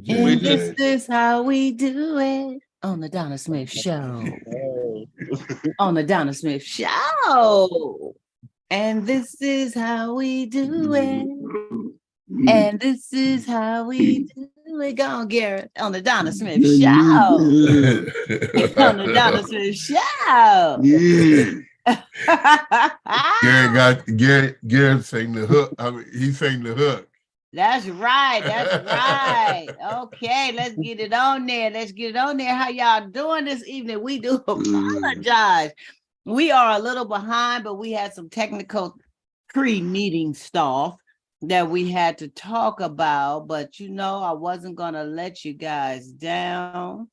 And this is how we do it on the Donna Smith Show. On the Donna Smith Show. And this is how we do it. And this is how we do it. Go on, Garrett, on the Donna Smith Show. On the Donna Smith Show. Garrett sang the hook. I mean, he sang the hook. That's right. That's right. Okay, let's get it on there. Let's get it on there. How y'all doing this evening? We do apologize. We are a little behind, but we had some technical pre-meeting stuff that we had to talk about. But I wasn't gonna let you guys down.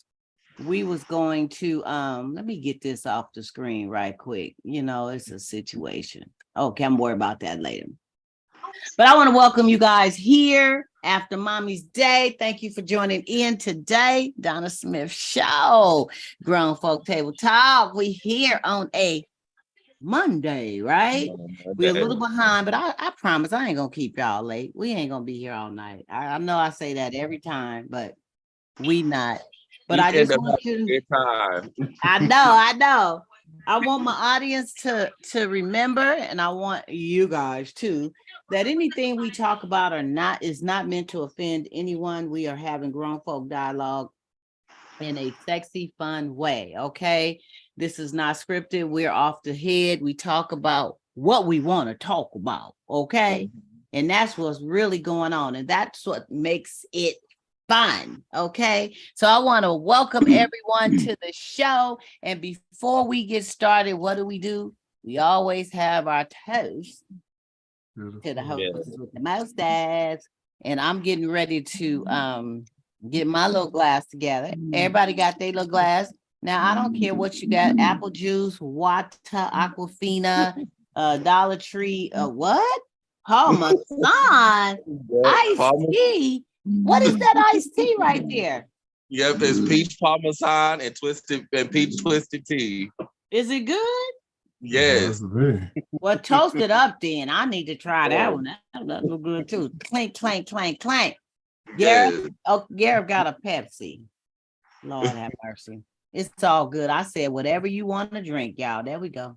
We was going to let me get this off the screen right quick. It's a situation. Okay, I'm worried about that later. But I want to welcome you guys here after Mommy's Day. Thank you for joining in today. Donna Smith Show, Grown Folk Table Talk. We here on a Monday, right? We're a little behind, but I promise I ain't going to keep y'all late. We ain't going to be here all night. I know I say that every time, but we not. But I just want you. I know. I want my audience to remember, and I want you guys too, that anything we talk about is not meant to offend anyone. We are having grown folk dialogue in a sexy, fun way. Okay. This is not scripted. We're off the head. We talk about what we want to talk about. Okay. And that's what's really going on. And that's what makes it fun. Okay. So I want to welcome everyone to the show. And before we get started, what do? We always have our toast to the hostess with the mustache. And I'm getting ready to get my little glass together. Everybody got their little glass. Now, I don't care what you got. Apple juice, water, Aquafina, Dollar Tree, what? Parmesan, iced tea. What is that iced tea right there? Yep, it's peach parmesan and peach twisted tea. Is it good? Yes. Well, toast it up then. I need to try that one. That looks good too. Clank, clank, clank, clank. Garrett, Garrett got a Pepsi. Lord have mercy. It's all good. I said whatever you want to drink, y'all. There we go.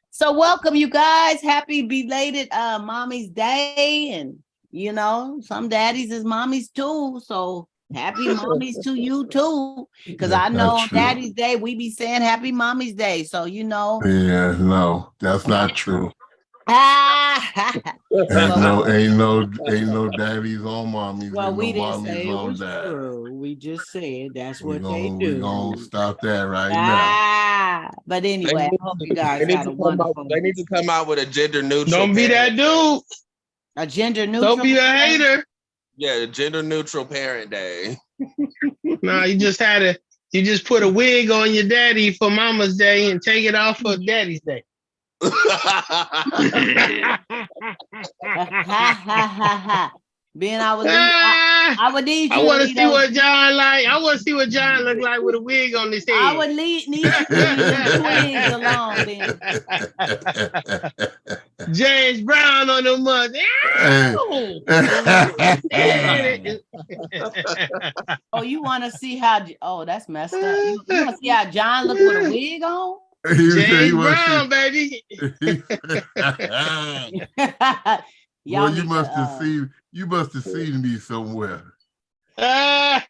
So welcome, you guys. Happy belated Mommy's Day. And, some daddies is mommies too. So happy mommies to you too. Because I know on Daddy's Day, we be saying happy Mommy's Day. So, Yeah, no, that's not true. ain't no daddies on mommies. Well, we no didn't say it was true. We just said that's what they do. We're going to stop that now. But anyway, I hope you guys got a wonderful. They need to come out with a gender neutral. Don't be that dude. A gender neutral. Don't be a hater. Yeah, gender neutral parent day. No, you just put a wig on your daddy for Mama's Day and take it off for Daddy's Day. Ben, I would need you. I want to see what John like. I want to see what John look like with a wig on his head. I would need you to leave wigs alone, Ben. James Brown on the month. Oh, you want to see how? Oh, that's messed up. You want to see how John look with a wig on? James Brown, baby. Well, you must have seen me somewhere. Yeah,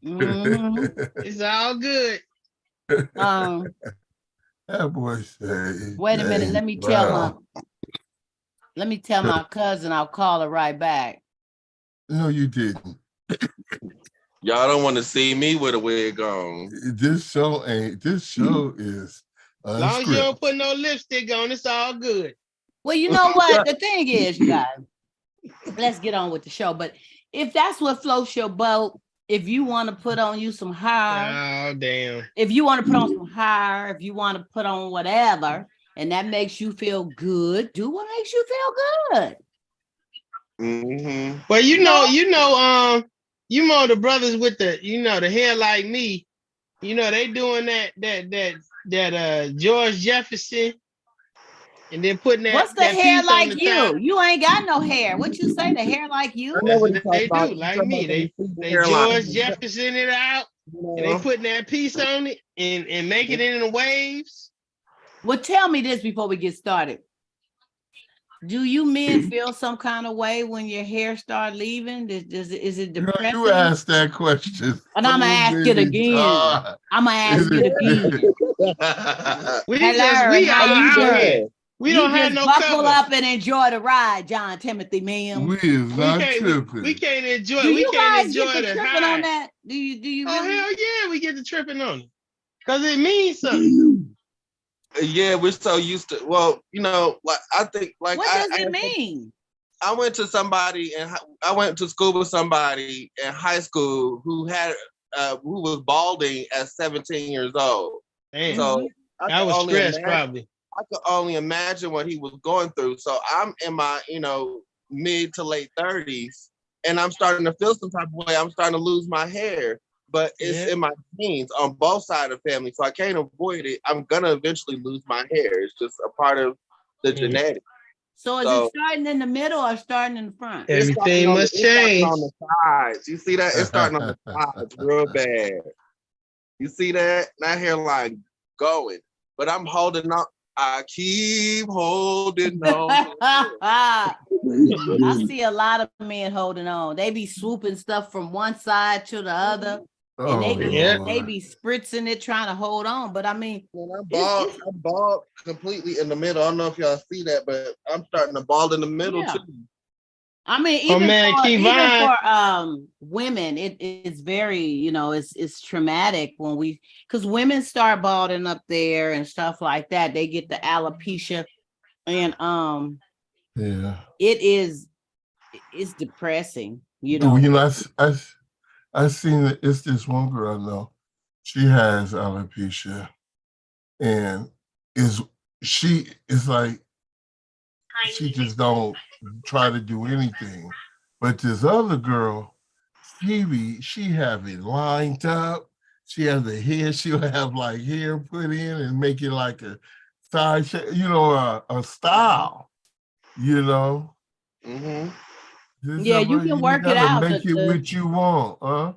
It's all good. That boy said. Wait a minute, let me tell my cousin I'll call her right back. No, you didn't. Y'all don't want to see me with a wig on. This show is as long as you don't put no lipstick on, it's all good. Well, you know what? The thing is, you guys, let's get on with the show. But if that's what floats your boat, if you want to put on you some hair, oh damn. If you want to put on some hair, if you want to put on whatever, and that makes you feel good, do what makes you feel good. Mm-hmm. Well, you know the brothers with the the hair like me, they doing that George Jefferson and then putting that. What's the that hair piece on like the you? top. You ain't got no hair. What you say? The hair like you? I know That's what what you're they talking do, about. like me. They Hairline. George Jefferson it out, and they putting that piece on it and making it in the waves. Well, tell me this before we get started. Do you men feel some kind of way when your hair start leaving? Is it depressing? You asked that question. And I'm gonna ask it again. I'm gonna ask it again. Hello, We all how you out doing? here. We You don't have just no buckle cover. up and enjoy the ride, John Timothy, ma'am. We is not tripping. We can't enjoy. Do We you can't guys get enjoy the the tripping high. on that? Do you Oh really? hell yeah, we get the tripping on it because it means something. Yeah, we're so used to. Well, you know, like I think, like What does it mean? I went to somebody, and I went to school with somebody in high school who was balding at 17 years old. Damn. So I was stressed, probably. I could only imagine what he was going through. So I'm in my, mid to late 30s, and I'm starting to feel some type of way. I'm starting to lose my hair, but it's in my genes on both sides of the family, so I can't avoid it. I'm gonna eventually lose my hair. It's just a part of the genetics. So is it starting in the middle or starting in the front? Everything must change. On the sides. You see that? It's starting on the sides real bad. You see that? That hairline going. But I'm holding on. I keep holding on. I see a lot of men holding on. They be swooping stuff from one side to the other. And they be spritzing it, trying to hold on. But I mean, I'm bald completely in the middle. I don't know if y'all see that, but I'm starting to bald in the middle too. I mean, even for women, it's very, it's traumatic because women start balding up there and stuff like that. They get the alopecia, and it's depressing. I seen that it's this one girl I know. She has alopecia, and she like she just don't try to do anything. But this other girl, she have it lined up. She has the hair. She'll have like hair put in and make it like a side shape, a style. Mm-hmm. Yeah, you can work it out. Make it what you want, huh?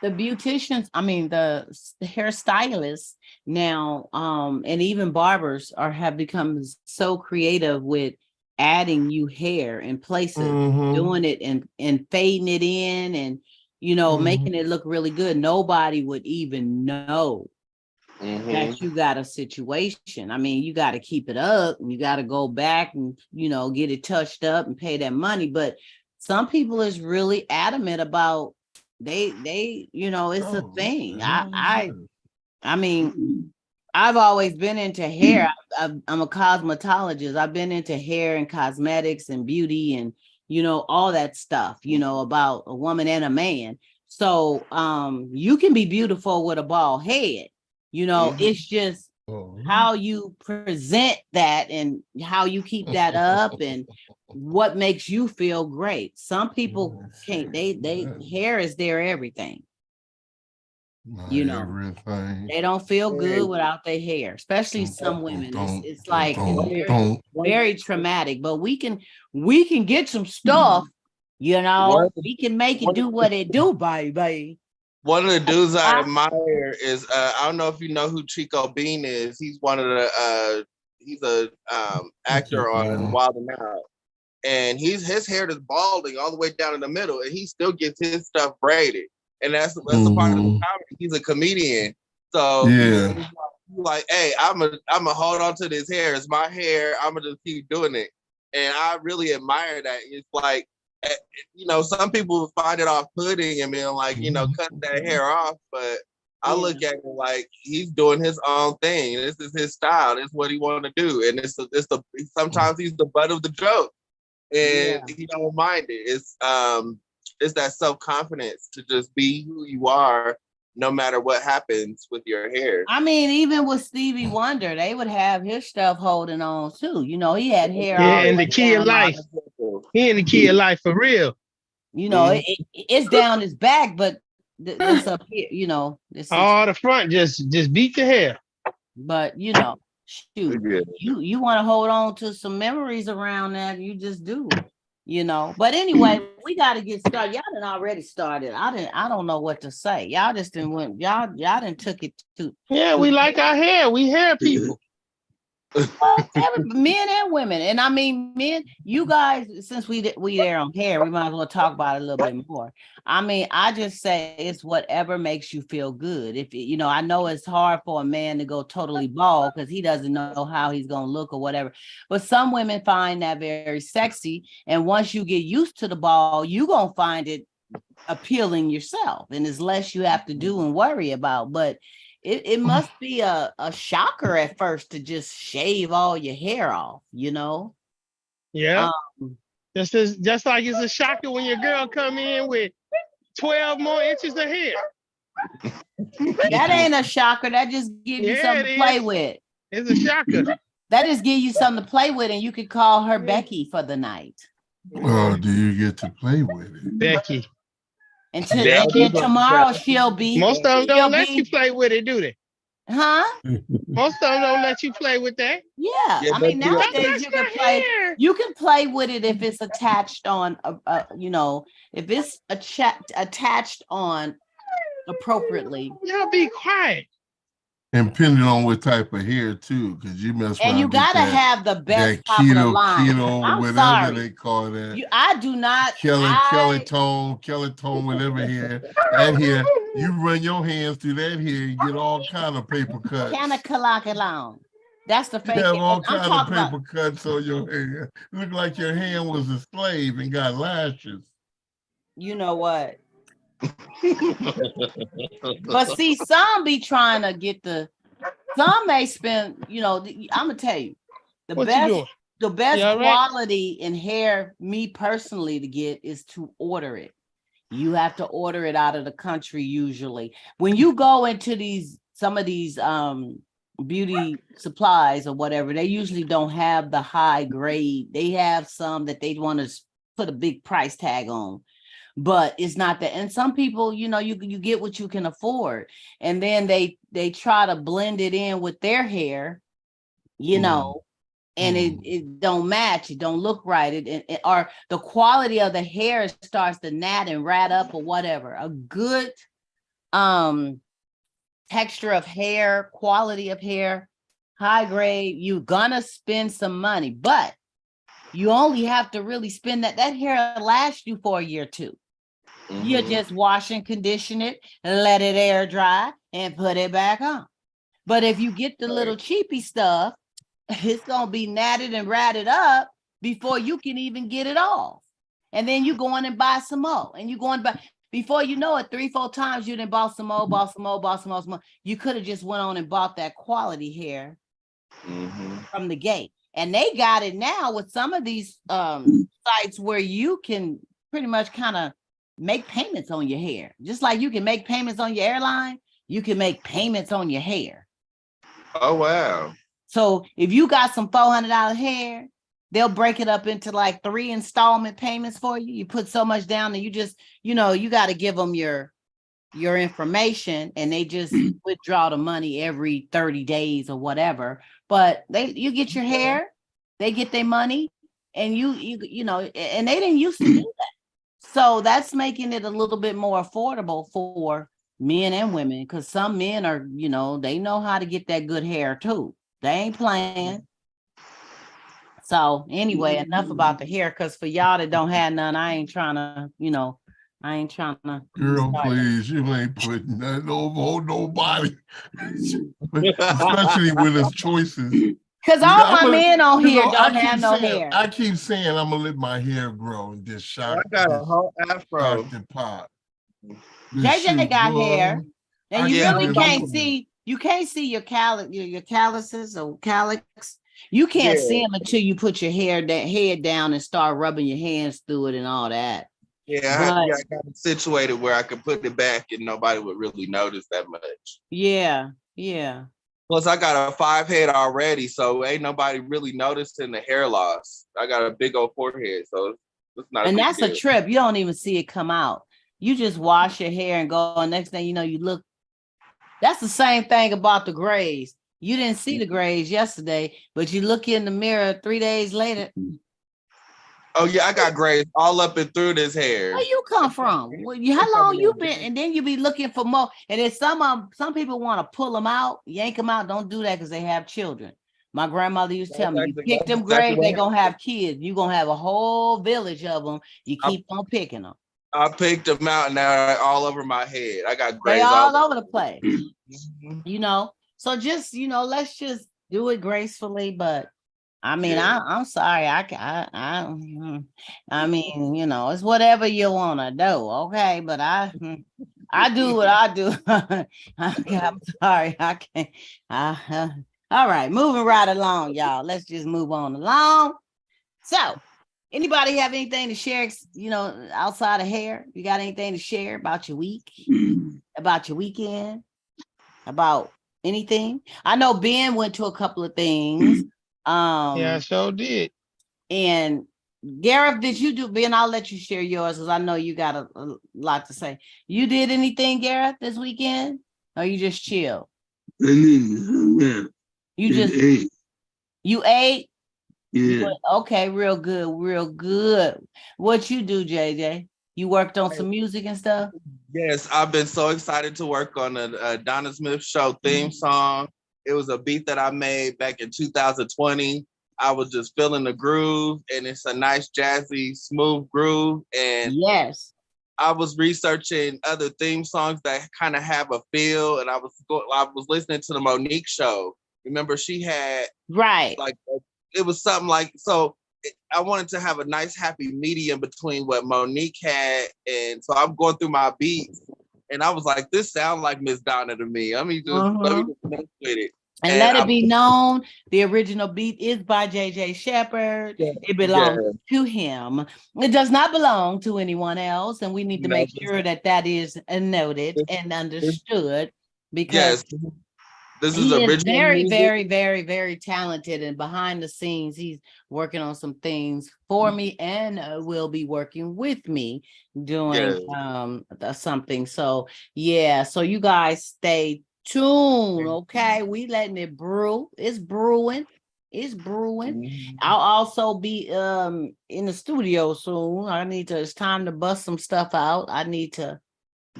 The beauticians, I mean the hairstylists now, and even barbers have become so creative with adding you hair in places, doing it and fading it in, and making it look really good. Nobody would even know that you got a situation. I mean, you got to keep it up, and you got to go back and get it touched up and pay that money. But some people is really adamant about they it's a thing. I mean, I've always been into hair. I'm a cosmetologist. I've been into hair and cosmetics and beauty and all that stuff, about a woman and a man. So you can be beautiful with a bald head. It's just how you present that and how you keep that up and what makes you feel great. Some people can't, they hair is their everything. Everything. They don't feel good without their hair, especially some women. It's like very traumatic, but we can get some stuff, we can make it do what it do, baby. One of the dudes I admire is I don't know if you know who Chico Bean is. He's one of the he's a actor on Wild 'N Out, and his hair is balding all the way down in the middle, and he still gets his stuff braided, and that's a part of the comedy. He's a comedian, so he's like, hey, I'm gonna hold on to this hair. It's my hair. I'm gonna just keep doing it, and I really admire that. It's like, some people find it off-putting and being like, cut that hair off. But I look at it like he's doing his own thing. This is his style. This is what he want to do. And sometimes he's the butt of the joke, and he don't mind it. It's that self-confidence to just be who you are, no matter what happens with your hair. I mean, even with Stevie Wonder, they would have his stuff holding on too. He had hair. Yeah, and the key of life. He in the key of life for real. It's down his back, but it's up here. All the front just beat the hair. But shoot, Yeah. you want to hold on to some memories around that, you just do, But anyway, we got to get started. Y'all done already started. I don't know what to say. Y'all just didn't went. Y'all done took it to. Yeah, we like our hair. We hair people. Well, men and women, and I mean men. You guys, since we there on hair, we might as well talk about it a little bit more. I mean, I just say it's whatever makes you feel good. If I know it's hard for a man to go totally bald because he doesn't know how he's gonna look or whatever. But some women find that very sexy, and once you get used to the bald, you gonna find it appealing yourself, and there's less you have to do and worry about. But it must be a shocker at first to just shave all your hair off, Yeah. Just like it's a shocker when your girl come in with 12 more inches of hair. That ain't a shocker. That just gives you something to play with. It's a shocker. That just gives you something to play with, and you could call her Becky for the night. Well, do you get to play with it? Becky. And tomorrow she'll be. Most of them don't let you play with it, do they? Huh? Most of them don't let you play with that. Yeah, I mean nowadays you can play. You can play with it if it's attached on, if it's attached on appropriately. Y'all be quiet. And depending on what type of hair too, because you mess around. And you gotta have the best keto, I'm whatever sorry. they call that. I do not. Kelly tone, whatever hair. That hair, you run your hands through that hair and get all kind of paper cuts. That's the fake. You have all kind of paper cuts on your hair. Look like your hand was a slave and got lashes. You know what? But see, some be trying to get some may spend, I'm gonna tell you the best quality in hair, me personally, to get is to order it. You have to order it out of the country usually. When you go into some of these beauty supplies or whatever, they usually don't have the high grade. They have some that they want to put a big price tag on. But it's not that. And some people, you get what you can afford. And then they try to blend it in with their hair, and it don't match. It don't look right. Or the quality of the hair starts to gnat and rat up or whatever. A good texture of hair, quality of hair, high grade, you're gonna spend some money. But you only have to really spend that hair lasts you for a year or two. You just wash and condition it, let it air dry, and put it back on. But if you get the little cheapy stuff, it's gonna be natted and ratted up before you can even get it off. And then you go in and buy some more, and you go and buy. Before you know it, 3-4 times you done bought some more. You could have just went on and bought that quality hair from the gate. And they got it now with some of these sites where you can pretty much kind of make payments on your hair. Just like you can make payments on your airline, you can make payments on your hair. Oh, wow. So if you got some $400 hair, they'll break it up into like 3 installment payments for you. You put so much down and you just, you got to give them your information, and they just withdraw the money every 30 days or whatever. But you get your hair, they get their money, and you and they didn't used to do that. So that's making it a little bit more affordable for men and women, because some men are, they know how to get that good hair too. They ain't playing. So anyway, enough about the hair, because for y'all that don't have none, I ain't trying to. Girl, please, you ain't putting nothing over nobody, especially when it's choices. Because all my men on here don't have no hair. I keep saying I'm gonna let my hair grow and just shock. I got a whole afro. Pop. JJ got hair, and you really can't see. You can't see your calluses or calyx. You can't see them until you put your head down and start rubbing your hands through it and all that. Yeah, I got it situated where I could put it back and nobody would really notice that much. Yeah. Plus, I got a 5 head already, so ain't nobody really noticing the hair loss. I got a big old forehead, so it's not. And that's a trip. You don't even see it come out. You just wash your hair and go. And next thing you know, you look. That's the same thing about the grays. You didn't see the grays yesterday, but you look in the mirror 3 days later. Oh yeah, I got grays all up and through this hair. Where you come from? How long you been? And then you be looking for more. And then some people want to pull them out, yank them out. Don't do that because they have children. My grandmother used to tell me, you pick them grays, they gonna have kids. You gonna have a whole village of them. You keep on picking them. I picked them out and they're all over my head. I got grays they all over the place. You know, so just let's just do it gracefully. But I mean, I'm sorry. I mean, it's whatever you want to do, okay? But I do what I do. I'm sorry, I can't. All right, moving right along, y'all. Let's just move on along. So, anybody have anything to share? Outside of hair, you got anything to share about your week, about your weekend, about anything? I know Ben went to a couple of things. Yeah, I sure did. And Gareth, did you do? Ben, I'll let you share yours because I know you got a lot to say. You did anything, Gareth, this weekend, or you just chill? You just ate. You ate? Yeah. Okay, real good, real good. What you do, JJ? You worked on some music and stuff? Yes, I've been so excited to work on a Donna Smith show theme song. It was a beat that I made back in 2020. I was just feeling the groove, and it's a nice, jazzy, smooth groove. And yes, I was researching other theme songs that kind of have a feel, and I was listening to the Monique show. Remember, she had it was something like so. I wanted to have a nice, happy medium between what Monique had, and so I'm going through my beats, and I was like, "This sounds like Miss Donna to me." Let me just mess with it. And let it be known, the original beat is by JJ Shepherd. It belongs to him. It does not belong to anyone else, and we need to make sure that is noted and understood because. This is he is very, music. very, very, very talented, and behind the scenes, he's working on some things for me, and will be working with me doing something. So so you guys stay tuned, okay? We letting it brew. It's brewing. It's brewing. I'll also be in the studio soon. It's time to bust some stuff out. I need to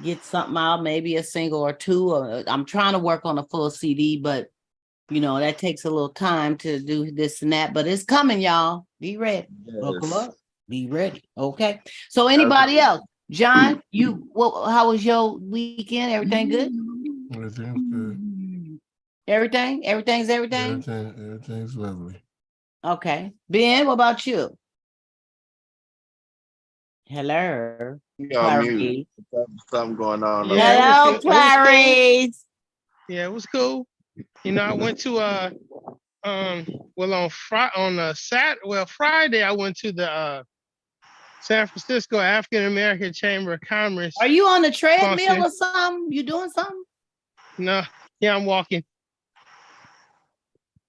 get something out, maybe a single or two. I'm trying to work on a full CD, but that takes a little time to do this and that. But it's coming, y'all. Be ready. Buckle up. Be ready. Okay. So anybody else? John, how was your weekend? Everything good? Everything's good. Everything's everything? Everything's lovely. Okay. Ben, what about you? Hello. Clarice. Something going on. Hello, Clarice. Yeah, it was cool. I went to Friday I went to the San Francisco African American Chamber of Commerce. Are you on the treadmill or something? You doing something? No, I'm walking.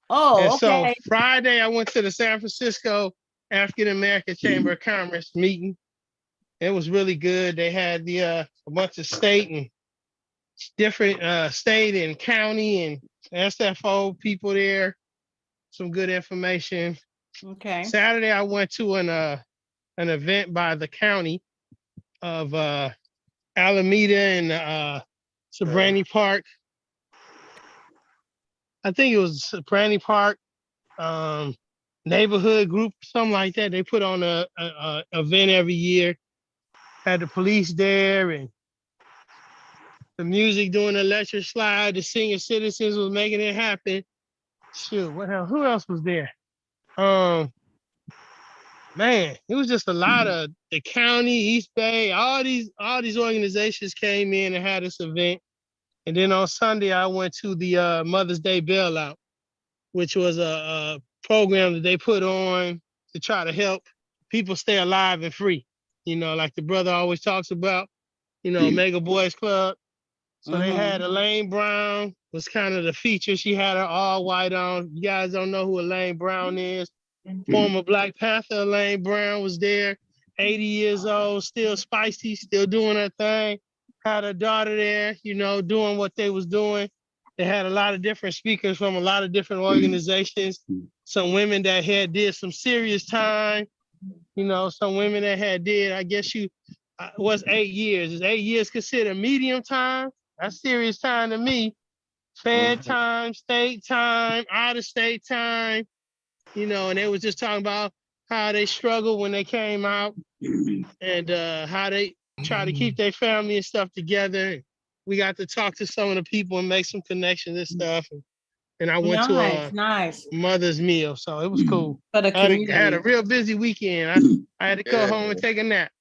Oh, So okay. Friday I went to the San Francisco African American Chamber of Commerce meeting. It was really good. They had a bunch of state and different state and county and SFO people there. Some good information. Okay. Saturday I went to an event by the county of Alameda and Sabrani Park. I think it was Sabrani Park neighborhood group, something like that. They put on a event every year. Had the police there and the music doing the electric slide. The senior citizens was making it happen. Shoot, what else? Who else was there? Man, it was just a lot of the county, East Bay, all these organizations came in and had this event. And then on Sunday, I went to the Mother's Day bailout, which was a program that they put on to try to help people stay alive and free. Like the brother always talks about, Mega Boys Club. So they had Elaine Brown was kind of the feature. She had her all white on. You guys don't know who Elaine Brown is. Former Black Panther Elaine Brown was there, 80 years old, still spicy, still doing her thing. Had her daughter there, doing what they was doing. They had a lot of different speakers from a lot of different organizations. Some women that did some serious time. Some women that did, I guess what's 8 years? Is 8 years considered medium time? That's serious time to me. Fed time, state time, out of state time, and they was just talking about how they struggled when they came out and how they try to keep their family and stuff together. We got to talk to some of the people and make some connections and stuff. And I went to a nice mother's meal, so it was cool. for the community. Had a real busy weekend. I had to go home and take a nap.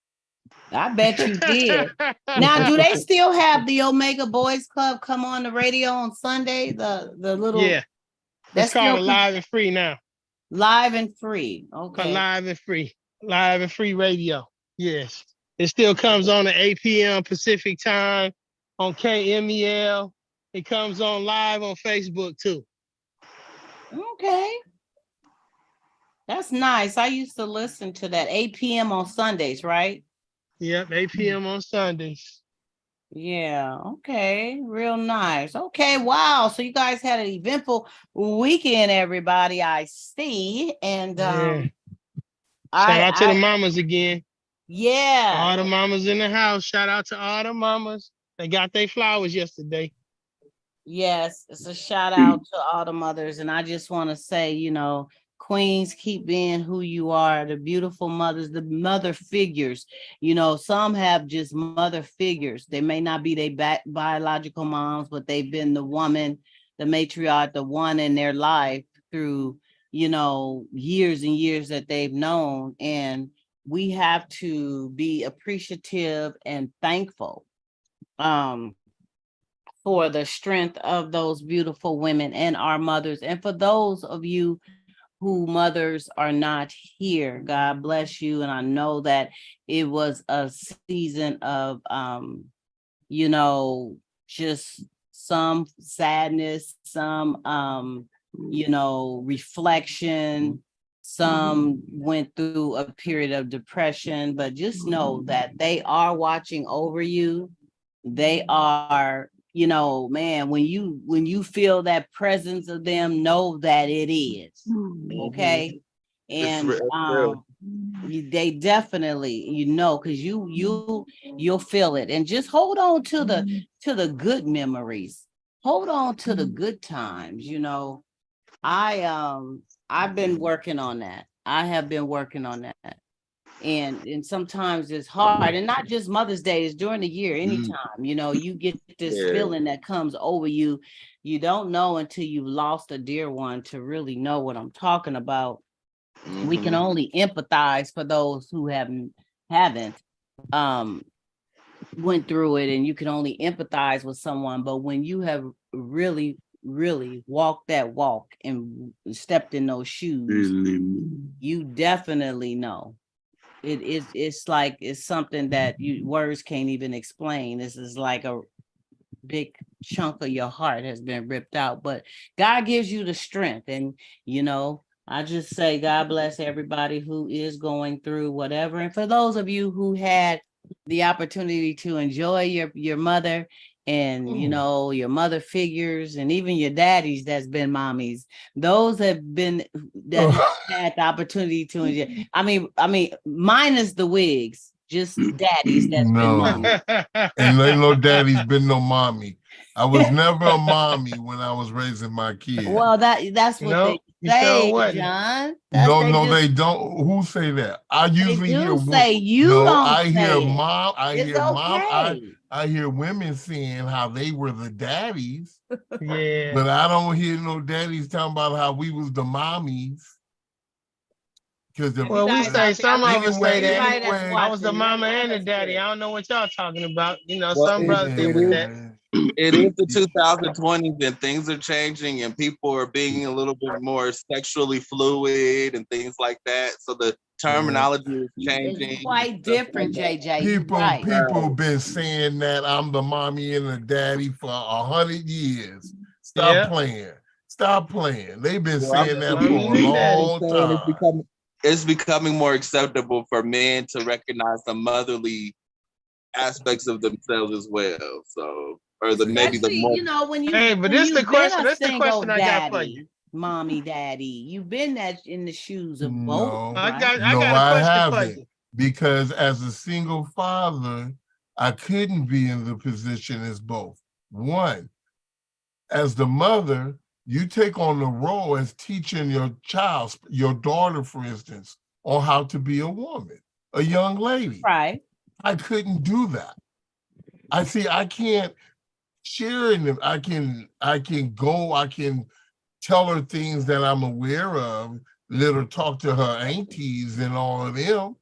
I bet you did. Now, do they still have the Omega Boys Club come on the radio on Sunday? The little that's called Live and Free now. Live and Free. Okay. Live and Free radio. Yes, it still comes on at 8 p.m. Pacific time on KMEL. It comes on live on Facebook too. Okay. That's nice. I used to listen to that 8 p.m. on Sundays, right? Yep, 8 p.m. on Sundays. Yeah, okay. Real nice. Okay, wow. So you guys had an eventful weekend, everybody, I see. And shout out to the mamas again. Yeah. All the mamas in the house. Shout out to all the mamas. They got their flowers yesterday. Yes, it's a shout out to all the mothers. And I just want to say, Queens, keep being who you are, the beautiful mothers, the mother figures. Some have just mother figures. They may not be their biological moms, but they've been the woman, the matriarch, the one in their life through, years and years that they've known. And we have to be appreciative and thankful for the strength of those beautiful women and our mothers. And for those of you who mothers are not here, God bless you. And I know that it was a season of, just some sadness, some, reflection. Some went through a period of depression, but just know that they are watching over you. They are, man, when you feel that presence of them, know that it is. Okay. And they definitely, because you'll feel it. And just hold on to the good memories. Hold on to the good times. I've been working on that. I have been working on that. And sometimes it's hard, and not just Mother's Day, it's during the year, anytime, you get this feeling that comes over you. You don't know until you've lost a dear one to really know what I'm talking about. We can only empathize for those who haven't went through it, and you can only empathize with someone. But when you have really, really walked that walk and stepped in those shoes, you definitely know. It's something that words can't even explain. This is like a big chunk of your heart has been ripped out, but God gives you the strength. And I just say God bless everybody who is going through whatever. And for those of you who had the opportunity to enjoy your mother and your mother figures, and even your daddies that's been mommies, those have had the opportunity to enjoy. I mean minus the wigs, just daddies that's been mommies. And ain't no daddy's been no mommy. I was never a mommy when I was raising my kids. Well, that's what they say, John. They don't. Who say that? I usually hear I hear mom. I hear women saying how they were the daddies. Yeah. But I don't hear no daddies talking about how we was the mommies. Because we say some of us say that. I was the mama and the daddy. I don't know what y'all talking about. Some brothers did with that. It is the 2020s and things are changing and people are being a little bit more sexually fluid and things like that. So the terminology is changing. It's quite different, JJ. People been saying that I'm the mommy and the daddy for 100 years. Stop playing. They've been saying that for a long time. It's becoming more acceptable for men to recognize the motherly aspects of themselves as well. So or the maybe the Especially, more. you know, when you Hey, but when this the you've been question. a That's the single question I got for you. daddy, mommy, daddy, you've been that in the shoes of both, No, I right? got a I question for haven't. you. Because as a single father, I couldn't be in the position as both. One, as the mother, you take on the role as teaching your child, your daughter, for instance, on how to be a woman, a young lady. Right. I couldn't do that. I can't share in them. I can tell her things that I'm aware of, let her talk to her aunties and all of them,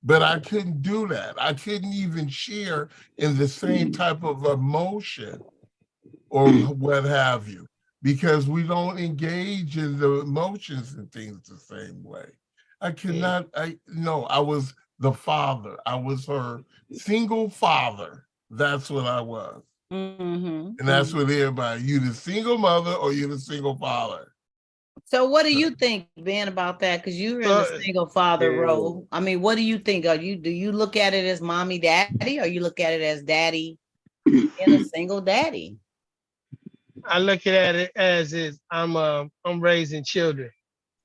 but I couldn't do that. I couldn't even share in the same type of emotion or what have you, because we don't engage in the emotions and things the same way. I cannot, I was the father. I was her single father. That's what I was. Mm-hmm. And that's what everybody, you the single mother or you the single father. So what do you think, Ben, about that? Because you're in the single father role. I mean, what do you think? Do you look at it as mommy, daddy, or you look at it as daddy and a single daddy? I look at it as is I'm raising children.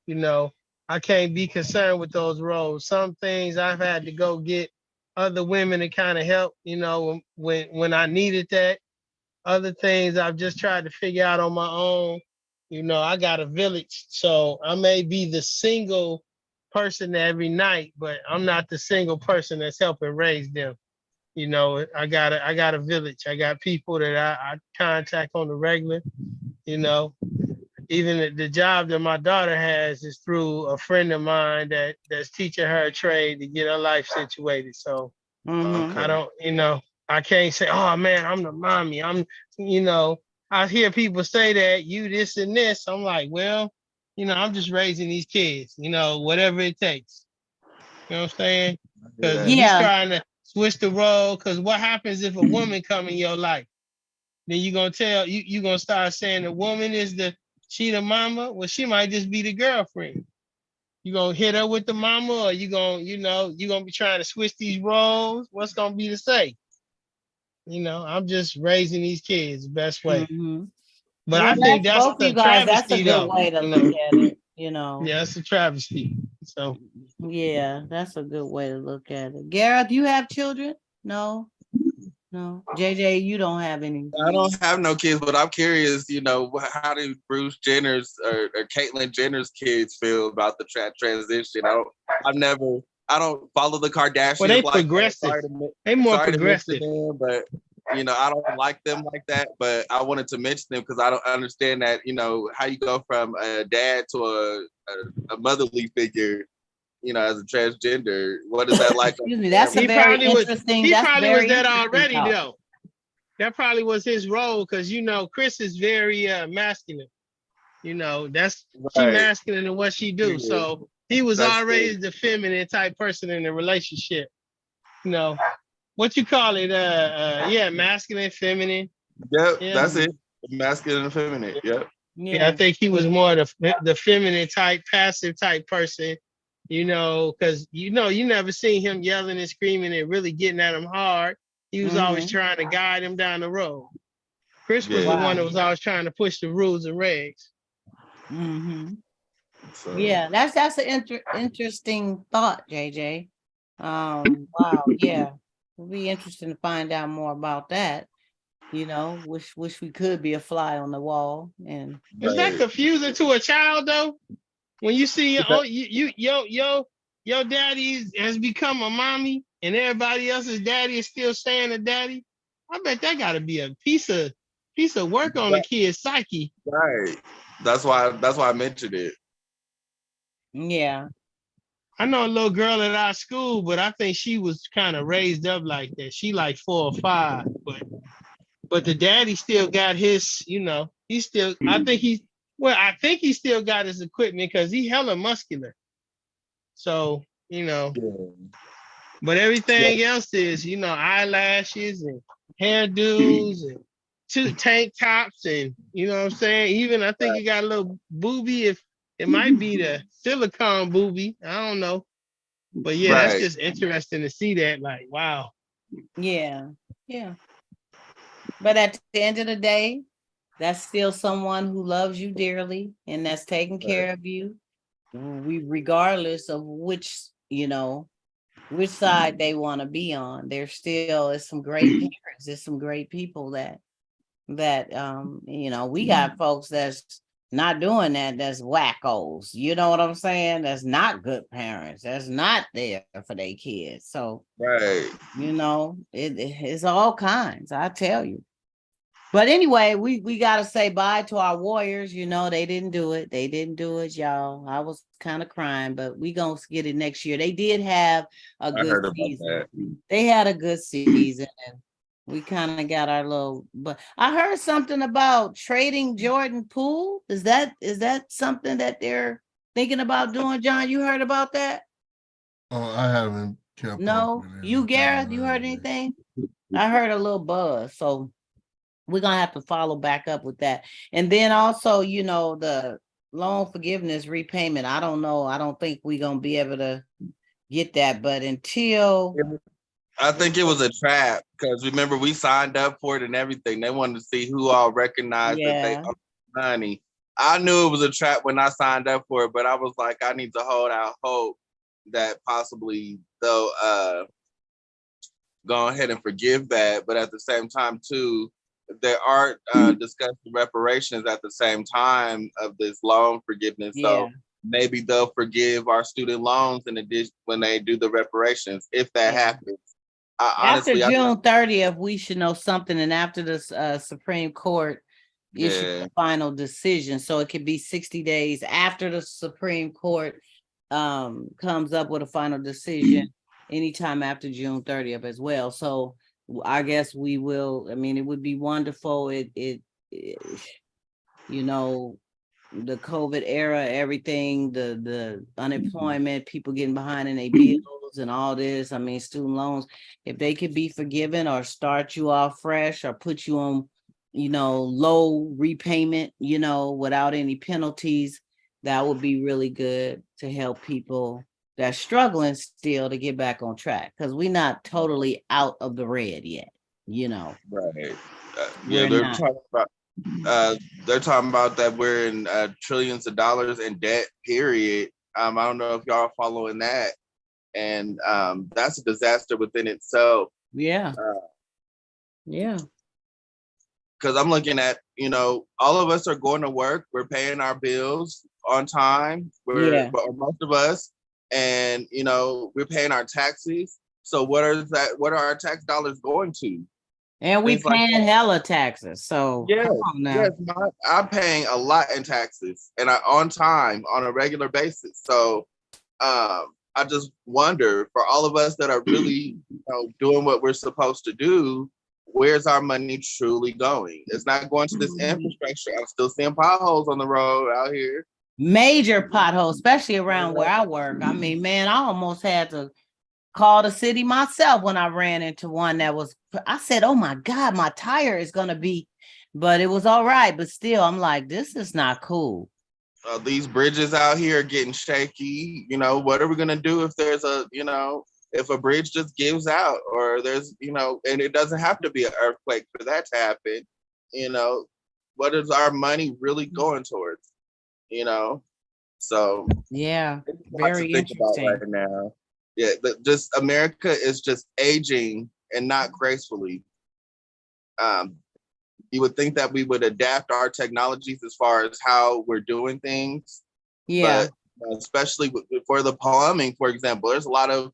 You know, I can't be concerned with those roles. Some things I've had to go get other women to kind of help, you know, when I needed that. Other things I've just tried to figure out on my own. You know, I got a village, so I may be the single person every night, but I'm not the single person that's helping raise them. You know, I got a village. I got people that I contact on the regular. You know, even the job that my daughter has is through a friend of mine that's teaching her a trade to get her life situated. So I don't, you know, I can't say, oh man, I'm the mommy. You know, I hear people say that you this and this. I'm like, well, you know, I'm just raising these kids, you know, whatever it takes. You know what I'm saying? Because we trying to switch the role. Because what happens if a woman come in your life? Then you gonna start saying the woman is she the mama? Well, she might just be the girlfriend. You gonna hit her with the mama, or you gonna be trying to switch these roles? What's gonna be to say? You know, I'm just raising these kids the best way. Mm-hmm. But I think that's both the you guys. That's a travesty, good though. way to look at it. You know. Yeah, it's a travesty. So yeah, that's a good way to look at it. Gareth, do you have children? No. JJ, you don't have any. I don't have no kids, but I'm curious, you know, how do Bruce Jenner's or Caitlyn Jenner's kids feel about the transition? I don't follow the Kardashians. Well, they like progressive. They more progressive. Them, but you know, I don't like them like that. But I wanted to mention them because I don't understand that, you know, how you go from a dad to a motherly figure, you know, as a transgender. What is that like? Excuse me. That's a very interesting. He that's probably very was that already, thought. though. That probably was his role because, you know, Chris is very masculine. You know, she masculine in what she do. So he was already the feminine type person in the relationship. You know, what you call it? Masculine, feminine. Yep, that's it. Masculine and feminine. Yep. Yeah, I think he was more the feminine type, passive type person. You know, because you never seen him yelling and screaming and really getting at him hard. He was always trying to guide him down the road. Chris was the one that was always trying to push the rules and regs. Mm-hmm. So. Yeah, that's an interesting thought, JJ. Wow, yeah, it'll be interesting to find out more about that. You know, wish we could be a fly on the wall. And is that confusing to a child though? When you see your daddy has become a mommy and everybody else's daddy is still saying a daddy, I bet that got to be a piece of work on the kid's psyche. Right. That's why I mentioned it. Yeah. I know a little girl at our school, but I think she was kind of raised up like that. She like 4 or 5, but the daddy still got his, you know, I think he still got his equipment because he hella muscular. So, you know, but everything else is, you know, eyelashes and hairdos and 2 tank tops and, you know what I'm saying? Even I think he got a little boobie. If it might be the silicone boobie, I don't know. But yeah, that's just interesting to see that. Like, wow. Yeah. But at the end of the day, that's still someone who loves you dearly and that's taking care of you. Regardless of which, which side they want to be on, there still is some great parents. There's some great people that we got folks that's not doing that, that's wackos, you know what I'm saying, that's not good parents, that's not there for their kids. So Right. it's all kinds, I tell you. But anyway, we gotta say bye to our Warriors. They didn't do it. They didn't do it, y'all. I was kind of crying, but we gonna get it next year. They did have a good season. They had a good season, and we kind of got our little. But I heard something about trading Jordan Poole. Is that something that they're thinking about doing, John? You heard about that? Oh, I haven't kept. No, you, Gareth, you heard anything? I heard a little buzz, so we're gonna have to follow back up with that. And then also, the loan forgiveness repayment. I don't know. I don't think we're gonna be able to get that, but until I think it was a trap, because remember we signed up for it and everything. They wanted to see who all recognized that they owed money. I knew it was a trap when I signed up for it, but I was like, I need to hold out hope that possibly they'll go ahead and forgive that. But at the same time, too, there are discussing reparations at the same time of this loan forgiveness. So maybe they'll forgive our student loans in addition when they do the reparations, if that happens. After June 30th, we should know something, and after the Supreme Court issues the final decision, so it could be 60 days after the Supreme Court comes up with a final decision, anytime after June 30th as well. So I guess we will. I mean, it would be wonderful. The COVID era, everything, the unemployment, people getting behind in their bills and all this. I mean, student loans, if they could be forgiven or start you off fresh or put you on, low repayment, without any penalties, that would be really good to help people that's struggling still to get back on track, because we're not totally out of the red yet, Right. They're talking about that we're in trillions of dollars in debt, period. I don't know if y'all are following that. And that's a disaster within itself. Yeah. Because I'm looking at, all of us are going to work. We're paying our bills on time. Most of us. And, we're paying our taxes. So what are our tax dollars going to? And we paying hella taxes. So come on now. Yes, I'm paying a lot in taxes, and on time on a regular basis. So I just wonder, for all of us that are really doing what we're supposed to do, where's our money truly going? It's not going to this infrastructure. I'm still seeing potholes on the road out here. Major potholes, especially around where I work. I mean, man, I almost had to call the city myself when I ran into one I said, oh my God, my tire is going to be, but it was all right. But still, I'm like, this is not cool. These bridges out here are getting shaky. What are we going to do if there's if a bridge just gives out, or there's, and it doesn't have to be an earthquake for that to happen. What is our money really going towards? So very interesting right now. Yeah, just America is just aging and not gracefully. You would think that we would adapt our technologies as far as how we're doing things. But especially for the plumbing, for example, there's a lot of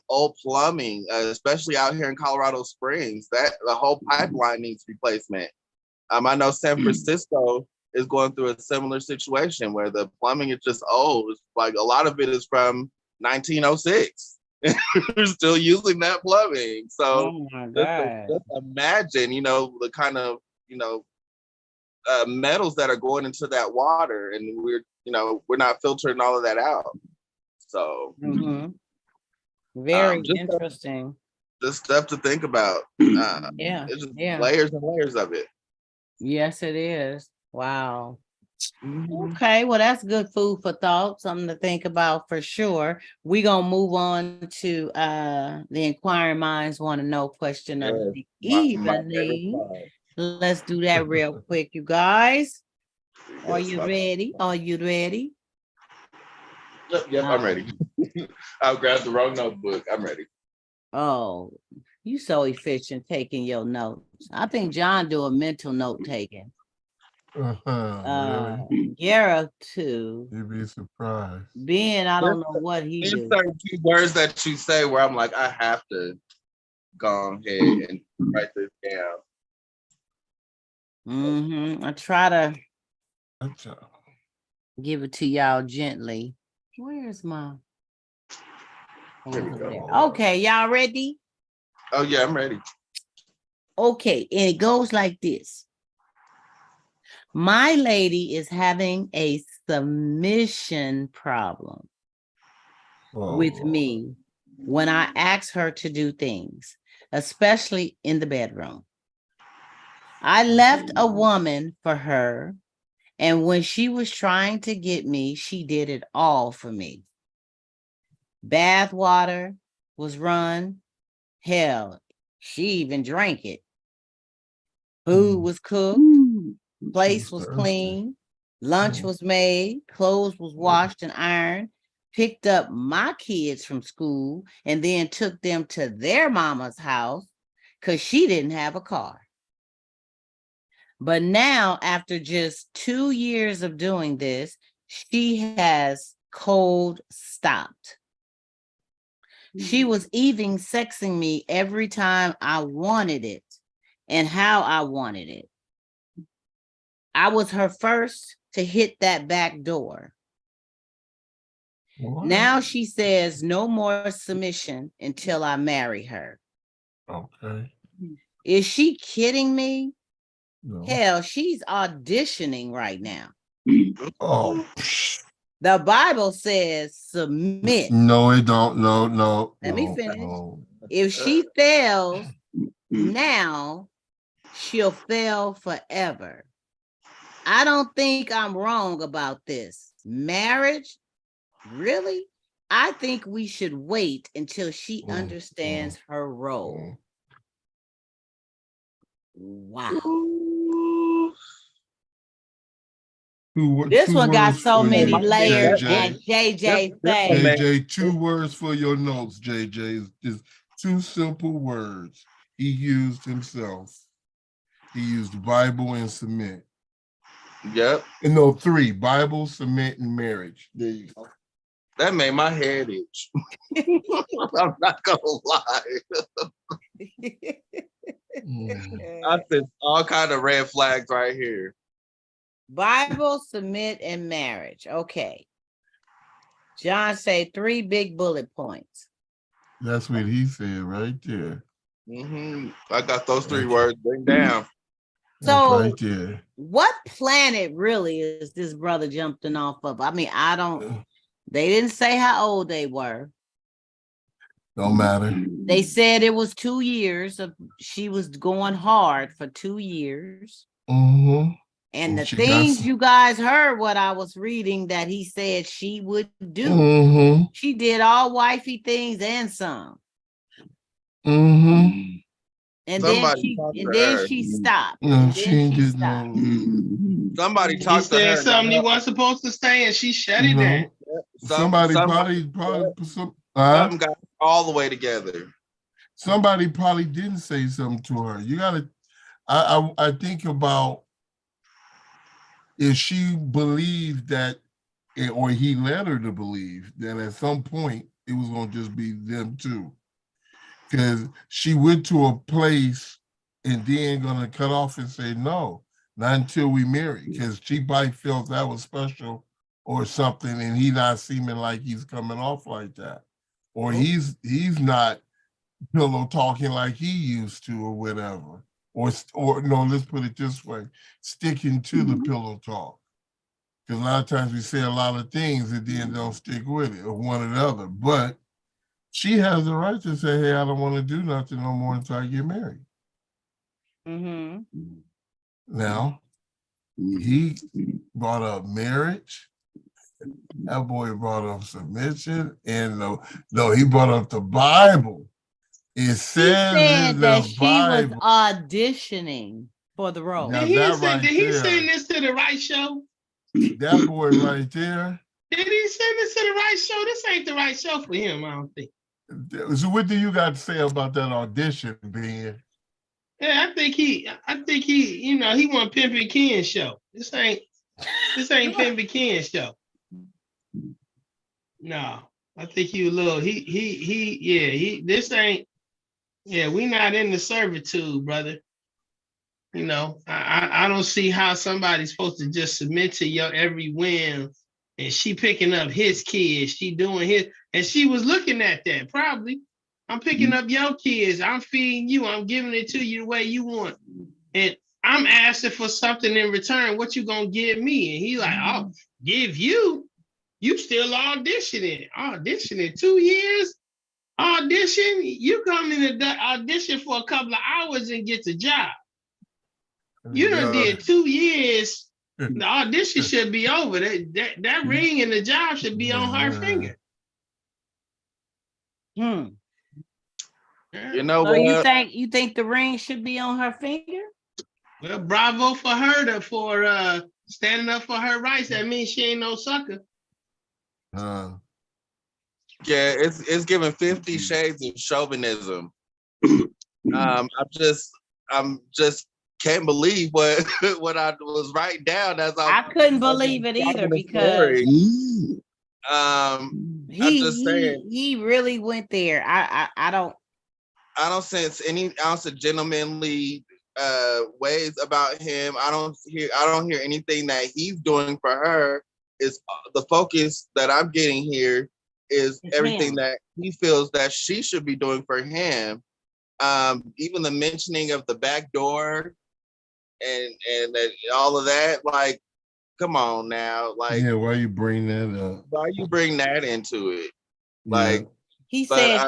old plumbing, especially out here in Colorado Springs, that the whole pipeline needs replacement. I know San Francisco is going through a similar situation where the plumbing is just old. It's like a lot of it is from 1906. We're still using that plumbing. So just imagine, the kind of, metals that are going into that water, and we're not filtering all of that out. So very interesting. Just stuff to think about. It's just layers and layers of it. Yes, it is. Wow. Okay, well, that's good food for thought, something to think about for sure. We're gonna move on to the inquiring minds want to know question of Yes, the my favorite evening. part. Let's do that real quick, you guys. Are Yes, you ready? Are you ready? Yep, I'm ready. I grabbed the wrong notebook. I'm ready. Oh, you so efficient taking your notes. I think John do a mental note taking. Really? Gareth too. You'd be surprised. Ben, I don't know what he There's do. certain key words that you say where I'm like, I have to go ahead and write this down. I try to That's a- give it to y'all gently. Where's my? Here we go. Okay, y'all ready? Oh yeah, I'm ready. Okay, and it goes like this. My lady is having a submission problem with Lord. me when I ask her to do things, especially in the bedroom. I left a woman for her, and when she was trying to get me, she did it all for me. Bath water was run. Hell, she even drank it. Food was cooked. Place was clean. Lunch was made. Clothes was washed and ironed. Picked up my kids from school and then took them to their mama's house because she didn't have a car. But now, after just 2 years of doing this, she has cold stopped. She was even sexing me every time I wanted it and how I wanted it. I was her first to hit that back door. What? Now she says no more submission until I marry her. Okay. Is she kidding me? No. Hell, she's auditioning right now. Oh. The Bible says submit. No, it don't. No. Let me finish. No. If she fails now, she'll fail forever. I don't think I'm wrong about this. Marriage? Really? I think we should wait until she understands her role. Wow. This one got so many layers, and JJ say. JJ, 2 words for your notes, JJ. Just 2 simple words. He used himself. He used Bible and submit. Yep. And no, 3, Bible, submit, and marriage. There you go. That made my head itch. I'm not gonna lie. I see all kind of red flags right here. Bible, submit, and marriage. Okay. John say 3 big bullet points. That's what he said right there. I got those 3 words written down. So right there. What planet really is this brother jumping off of? I mean, they didn't say how old they were. Don't matter. They said it was 2 years of she was going hard for 2 years. And the things you guys heard what I was reading that he said she would do. She did all wifey things and some. And then she stopped. No, she did not. Somebody talked to her. Something he wasn't supposed to say, and she shut it down. Somebody probably something got all the way together. Somebody probably didn't say something to her. You gotta. I think about if she believed that, or he led her to believe that at some point it was gonna just be them two, because she went to a place and then gonna cut off and say no, not until we marry, because she probably felt that was special or something, and he not seeming like he's coming off like that, or he's not pillow talking like he used to, or whatever, or no, let's put it this way, sticking to the pillow talk, because a lot of times we say a lot of things and then don't stick with it, or one or the other. But she has the right to say, hey, I don't want to do nothing no more until I get married. Now, He brought up marriage. That boy brought up submission, and no, he brought up the Bible. It He says said in that the she was Bible. auditioning for the role. Now Did he that send? right Did he there, send this to the right show? that boy right there. Did he send this to the right show? This ain't the right show for him, I don't think. So what do you got to say about that audition, Ben? Yeah, I think he, you know, he want Pimpin' Ken's show. This ain't Pimpin' Ken's show. No, I think he was a little, this ain't, we not in the servitude, brother. You know, I don't see how somebody's supposed to just submit to your every whim. And she picking up his kids, she doing his, and she was looking at that probably. I'm picking up your kids, I'm feeding you, I'm giving it to you the way you want. And I'm asking for something in return. What you gonna give me? And he like, oh, give you? You still auditioning 2 years? Audition? You come in the audition for a couple of hours and get the job. You done did 2 years. The audition should be over. That ring and the job should be on her finger. Hmm. You know So what? you think the ring should be on her finger? Well, bravo for her for standing up for her rights. That means she ain't no sucker. Yeah, it's giving 50 Shades of chauvinism. I'm just can't believe what what I was writing down as I couldn't believe it either because I'm just saying he really went there. I don't sense any ounce of gentlemanly ways about him. I don't hear anything that he's doing for her. Is the focus that I'm getting here is everything that he feels that she should be doing for him. Even the mentioning of the back door and all of that, like, come on now, like, yeah, why you bring that up? Why you bring that into it? Like, yeah. He said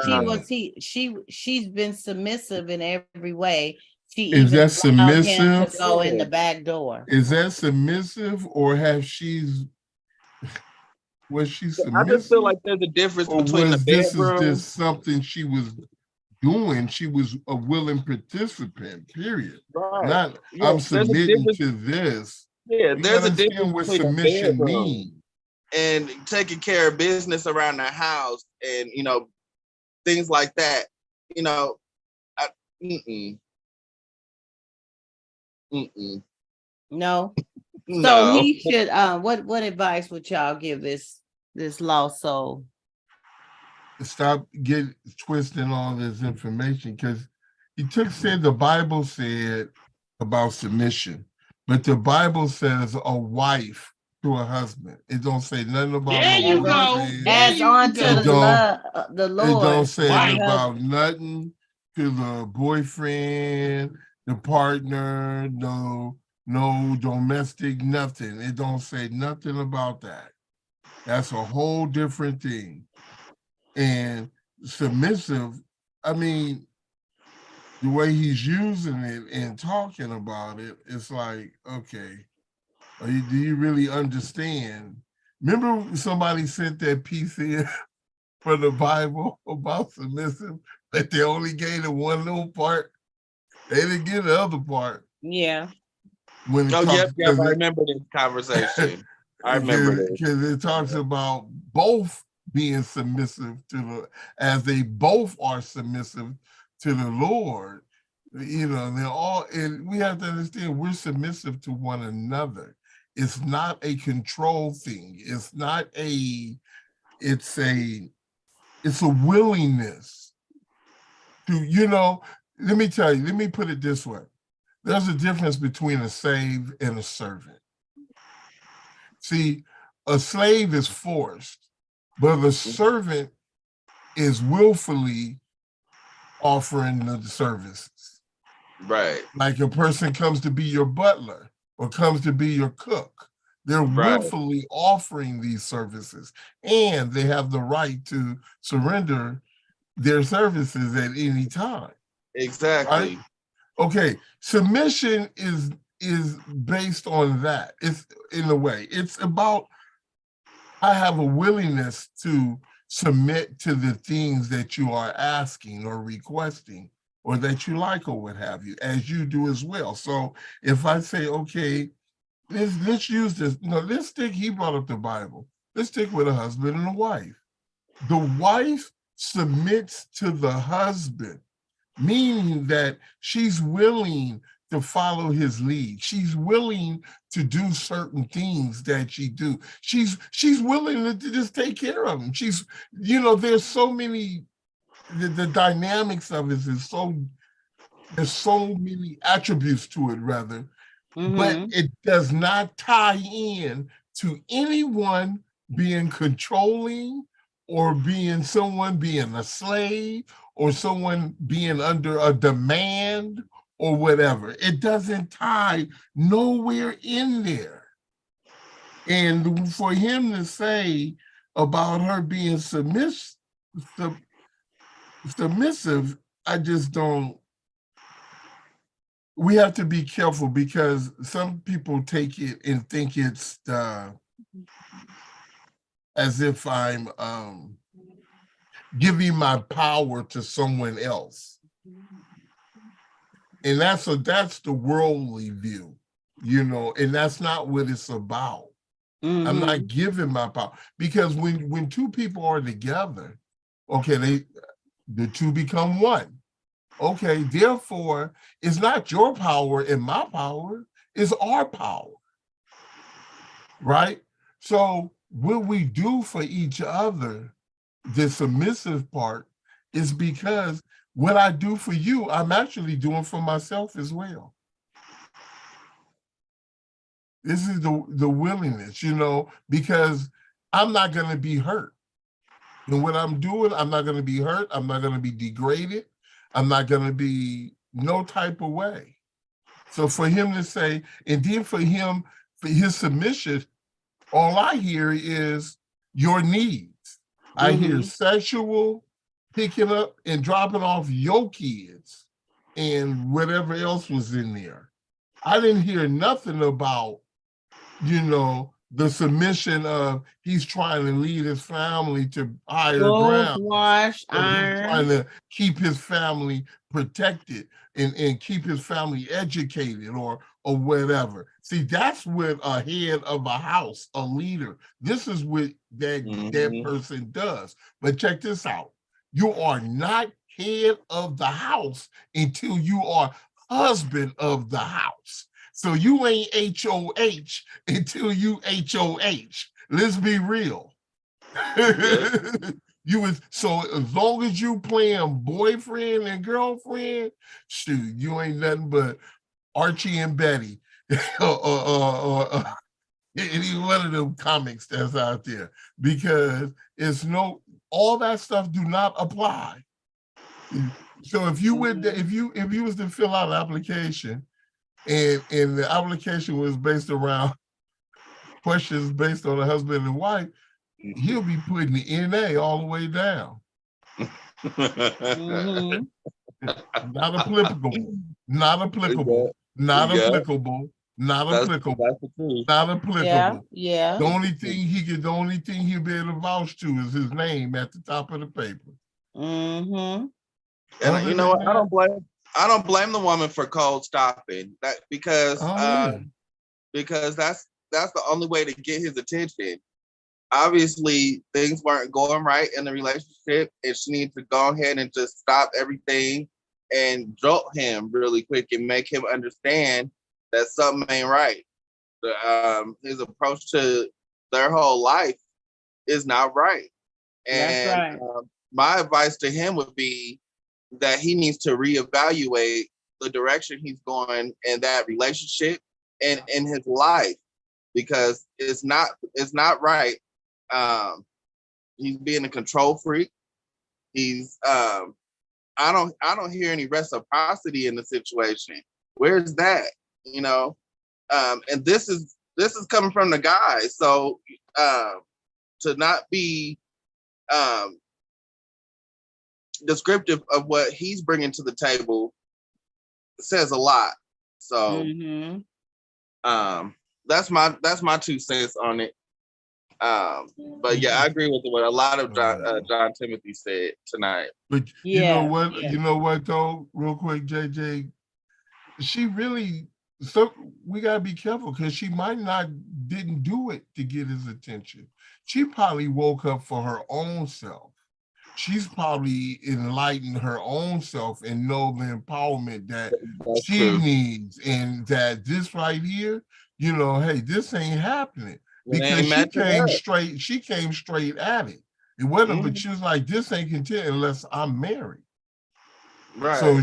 she's been submissive in every way. She is even that submissive? To go in the back door. Is that submissive, or was she submissive? I just feel like there's a difference between the bedroom. This is just something she was doing. She was a willing participant, period. Right. I'm submitting to this. Yeah, there's a difference what between submission means. And taking care of business around the house and, you know, things like that. You know, No. No. So he should what advice would y'all give this lost soul? Stop twisting all this information, because said the Bible said about submission, but the Bible says a wife to a husband. It don't say nothing about there you go. As on to the Lord. It don't say about nothing to the boyfriend, the partner, no domestic, nothing. It don't say nothing about that. That's a whole different thing. And submissive, I mean, the way he's using it and talking about it, it's like, okay, do you really understand? Remember somebody sent that piece in for the Bible about submissive, but they only gave it one little part. They didn't get the other part. Yeah. Yep, I remember this conversation. I remember this. Because it talks about both being submissive as they both are submissive to the Lord. You know, they're all, and we have to understand we're submissive to one another. It's not a control thing. It's a willingness to, you know, let me put it this way. There's a difference between a slave and a servant. See, a slave is forced, but the servant is willfully offering the services. Right. Like a person comes to be your butler or comes to be your cook. They're willfully offering these services, and they have the right to surrender their services at any time. Exactly. Right? Okay, submission is is based on that. It's in a way, it's about, I have a willingness to submit to the things that you are asking or requesting or that you like or what have you, as you do as well. So if I say, okay, let's use this, let's stick, he brought up the Bible. Let's stick with a husband and a wife. The wife submits to the husband, meaning that she's willing to follow his lead. She's willing to do certain things that she do. She's willing to just take care of him. She's, there's so many, the dynamics of it is so, there's so many attributes to it rather, but it does not tie in to anyone being controlling or being a slave or someone being under a demand or whatever. It doesn't tie nowhere in there. And for him to say about her being submissive, I just don't. We have to be careful because some people take it and think it's as if I'm giving my power to someone else. And that's the worldly view, and that's not what it's about. I'm not giving my power, because when two people are together, okay, the two become one. Okay, therefore, it's not your power and my power, it's our power, right? So what we do for each other, the submissive part, is because what I do for you, I'm actually doing for myself as well. This is the willingness, because I'm not going to be hurt. And what I'm doing, I'm not going to be hurt. I'm not going to be degraded. I'm not going to be no type of way. So for him to say, and then for his submission, all I hear is your needs. I hear sexual, picking up and dropping off your kids and whatever else was in there. I didn't hear nothing about, the submission of he's trying to lead his family to higher ground. Wash, iron. He's trying to keep his family protected and keep his family educated or whatever. See, that's what a head of a house, a leader, this is what that person does. But check this out. You are not head of the house until you are husband of the house. So you ain't HOH until you HOH. Let's be real. So as long as you playing boyfriend and girlfriend, shoot, you ain't nothing but Archie and Betty or any one of them comics that's out there, because all that stuff do not apply. So if you was to fill out an application and the application was based around questions based on a husband and wife, he'll be putting the NA all the way down. Not applicable. Not applicable. Not applicable. Not applicable. Not applicable. Yeah. The only thing he'll be able to vouch to is his name at the top of the paper. And you know what? I don't blame the woman for cold stopping that, because that's the only way to get his attention. Obviously, things weren't going right in the relationship, and she needs to go ahead and just stop everything and jolt him really quick and make him understand that something ain't right. His approach to their whole life is not right. And that's right. My advice to him would be that he needs to reevaluate the direction he's going in that relationship and in his life, because it's not right. He's being a control freak. He's I don't hear any reciprocity in the situation. Where's that? And this is coming from the guy. So to not be descriptive of what he's bringing to the table says a lot. So That's my 2 cents on it. But yeah, I agree with what a lot of John Timothy said tonight. But Yeah, you know what? yeah. You know what though? Real quick, JJ, she really. So we gotta be careful because she might not didn't do it to get his attention. She probably woke up for her own self. She's probably enlightened her own self and know the empowerment that That's she true. needs, and that this right here, you know, hey, this ain't happening because ain't matching up. she came straight at it. It wasn't, but Mhm. she was like, this ain't content unless I'm married. Right. So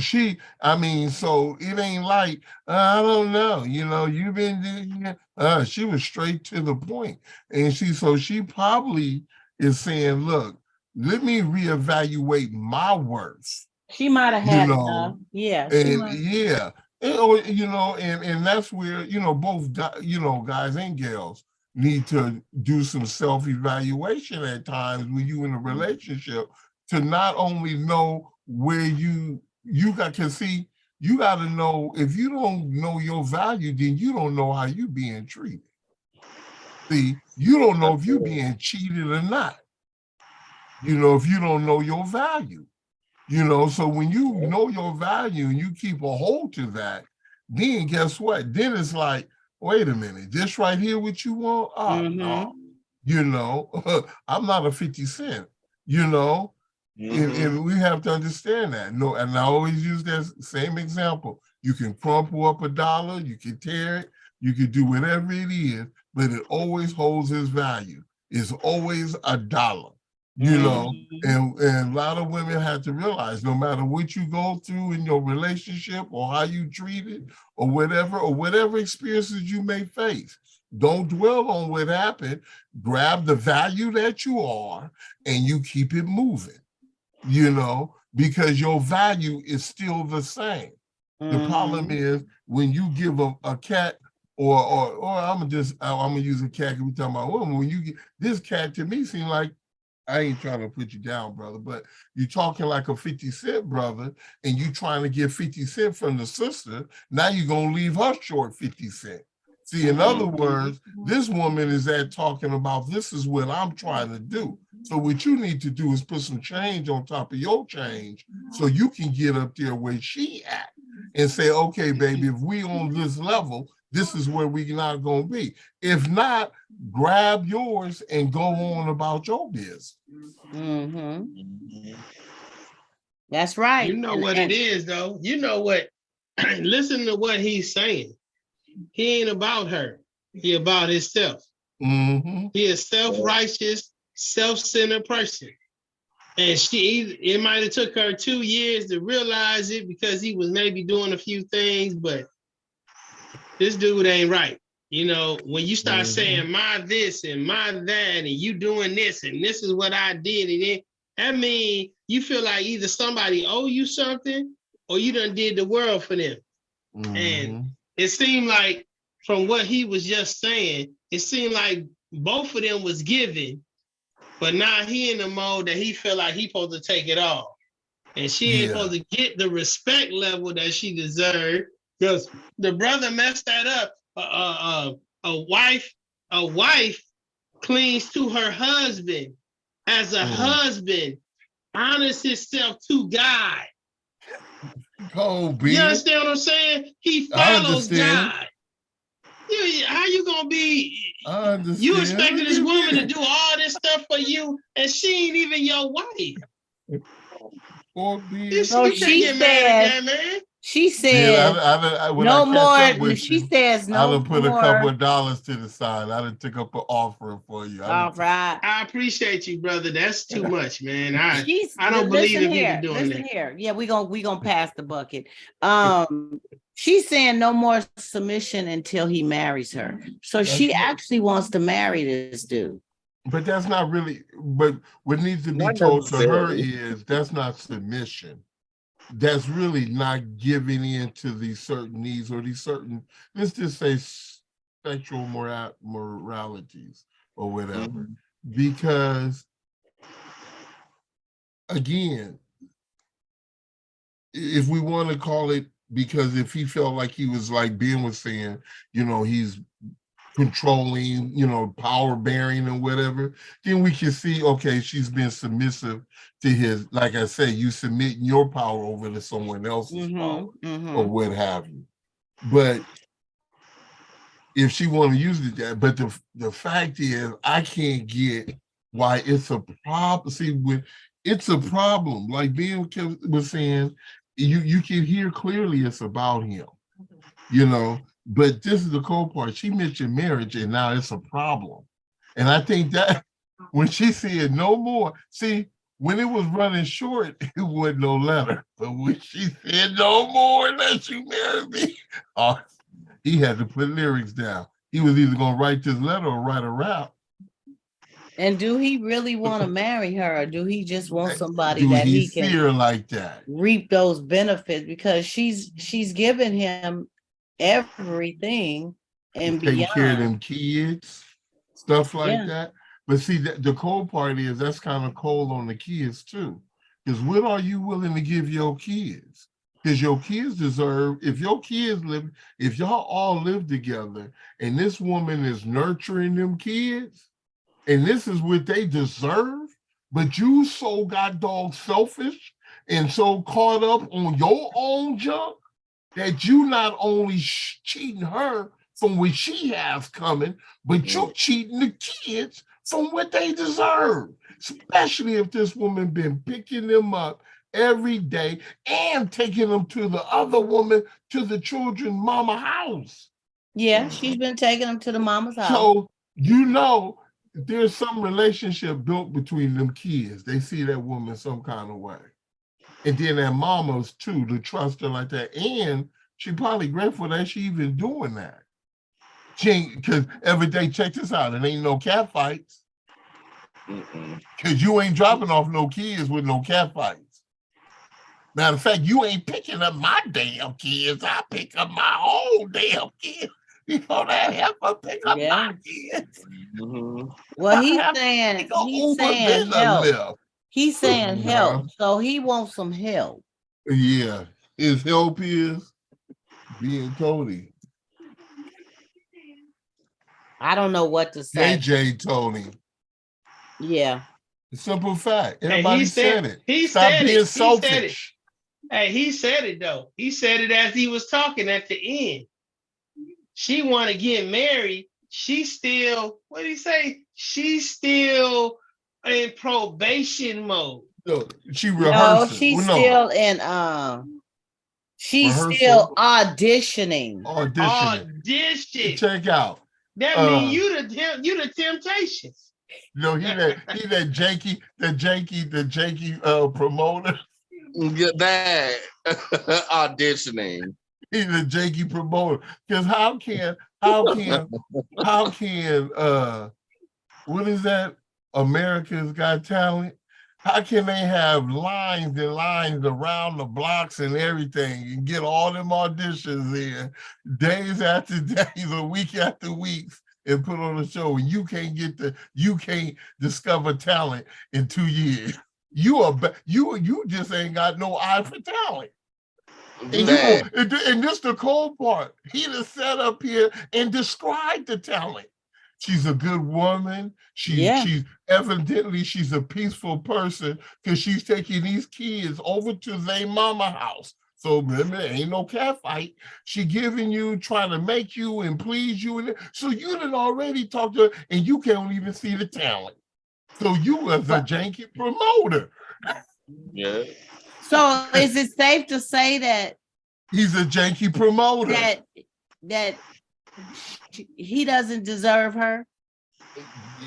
so it ain't like, I don't know, you know, you've been doing, she was straight to the point. And she probably is saying, look, let me reevaluate my worth, She might have you had know, enough. Yeah, she and might. yeah, you know, and that's where, you know, both, you know, guys and gals need to do some self-evaluation at times when you in a relationship to not only know where you got to see, you got to know if you don't know your value, then you don't know how you being treated. See, you don't know if you being cheated or not. You know, if you don't know your value. You know, so when you know your value and you keep a hold to that, then guess what? Then it's like, wait a minute, this right here, what you want? Oh, no. You know, I'm not a 50 Cent, you know, and we have to understand that. No, and I always use that same example. You can crumple up $1, you can tear it, you can do whatever it is, but it always holds its value. It's always $1. You know, and a lot of women have to realize no matter what you go through in your relationship or how you treat it or whatever experiences you may face, don't dwell on what happened. Grab the value that you are and you keep it moving, you know, because your value is still the same. The problem is when you give a cat or I'm gonna use a cat because we're talking about women. When you get this cat, to me seems like, I ain't trying to put you down, brother, but you're talking like a 50 Cent brother and you trying to get 50 Cent from the sister. Now you're going to leave her short 50 Cent. See, in other words, this woman is talking about, this is what I'm trying to do. So what you need to do is put some change on top of your change so you can get up there where she at and say, okay, baby, if we on this level, this is where we not going to be. If not, grab yours and go on about your business. That's right. You know what it is, though. You know what? Listen to what he's saying. He ain't about her. He about himself. He is self-righteous, self-centered person. And it might have took her 2 years to realize it because he was maybe doing a few things, but this dude ain't right. You know, when you start saying my this and my that, and you doing this, and this is what I did, and that means you feel like either somebody owe you something or you done did the world for them. And it seemed like from what he was just saying, it seemed like both of them was giving, but now he in the mode that he feel like he supposed to take it all. And she ain't supposed to get the respect level that she deserved because the brother messed that up. A wife clings to her husband as a husband honors himself to God. You understand what I'm saying? He follows God. How you gonna be? You expecting this woman to do all this stuff for you, and she ain't even your wife. So she said, man. She said, no more. She says, no more. I done put a couple of dollars to the side. I done took up an offering for you. All right. I appreciate you, brother. That's too much, man. I don't believe in people doing that. Here. Yeah, we gonna pass the bucket. She's saying no more submission until he marries her. So she actually wants to marry this dude. But that's not really, but what needs to be told to her is that's not submission. That's really not giving in to these certain needs or these certain, let's just say sexual moralities or whatever. Because again, if we want to call it because if he felt like he was like Ben was saying, he's controlling, power bearing and whatever, then we can see, okay, she's been submissive to his, like I said, you submitting your power over to someone else's power or what have you. But if she want to use it that, but the fact is, I can't get why it's a problem. See, when it's a problem, like Ben was saying, you can hear clearly it's about him, but this is the cold part. She mentioned marriage and now it's a problem. And I think that when she said no more, see, when it was running short, it wasn't no letter. But when she said no more unless you marry me, he had to put lyrics down. He was either going to write this letter or write a rap. And do he really want to marry her, or do he just want somebody do that he he see can her like that? Reap those benefits? Because she's given him everything and taking care of beyond. them kids, stuff like that. But see, the cold part is that's kind of cold on the kids too. Because what are you willing to give your kids? Because your kids deserve, if y'all all live together and this woman is nurturing them kids, and this is what they deserve, but you so goddamn selfish and so caught up on your own junk that you not only cheating her from what she has coming, but you're cheating the kids from what they deserve, especially if this woman been picking them up every day and taking them to the other woman, to the children's mama house. Yeah, she's been taking them to the mama's house. So, there's some relationship built between them kids. They see that woman some kind of way. And then that mama's too, to trust her like that. And she probably grateful that she even doing that. She ain't, because every day, check this out, it ain't no cat fights. Because you ain't dropping off no kids with no cat fights. Matter of fact, you ain't picking up my damn kids. I pick up my own damn kids. You know that heifer pick up my kids. Well, he's saying help. He's saying help. So he wants some help. Yeah. His help is being Tony. I don't know what to say. JJ Tony. Yeah. Simple fact. Everybody said it. He Stop said being it. selfish. Hey, he said it though. He said it as he was talking at the end. She want to get married. She's still, what did he say? She's still in probation mode. No, she rehearsing. No, she's still in she's still auditioning. Audition. Check out. That means you the Temptations. No, he that janky promoter. Get that auditioning. He's a janky promoter. Because how can what is that? America's Got Talent? How can they have lines and lines around the blocks and everything and get all them auditions in days after days or week after weeks and put on a show, and you can't discover talent in 2 years? You just ain't got no eye for talent. And this the cold part. He just sat up here and described the talent. She's a good woman. She's evidently she's a peaceful person because she's taking these kids over to their mama house. So remember, ain't no cat fight. She giving you, trying to make you and please you. So you done already talked to her and you can't even see the talent. So you was a janky promoter. Yeah. So is it safe to say that he's a janky promoter? That he doesn't deserve her?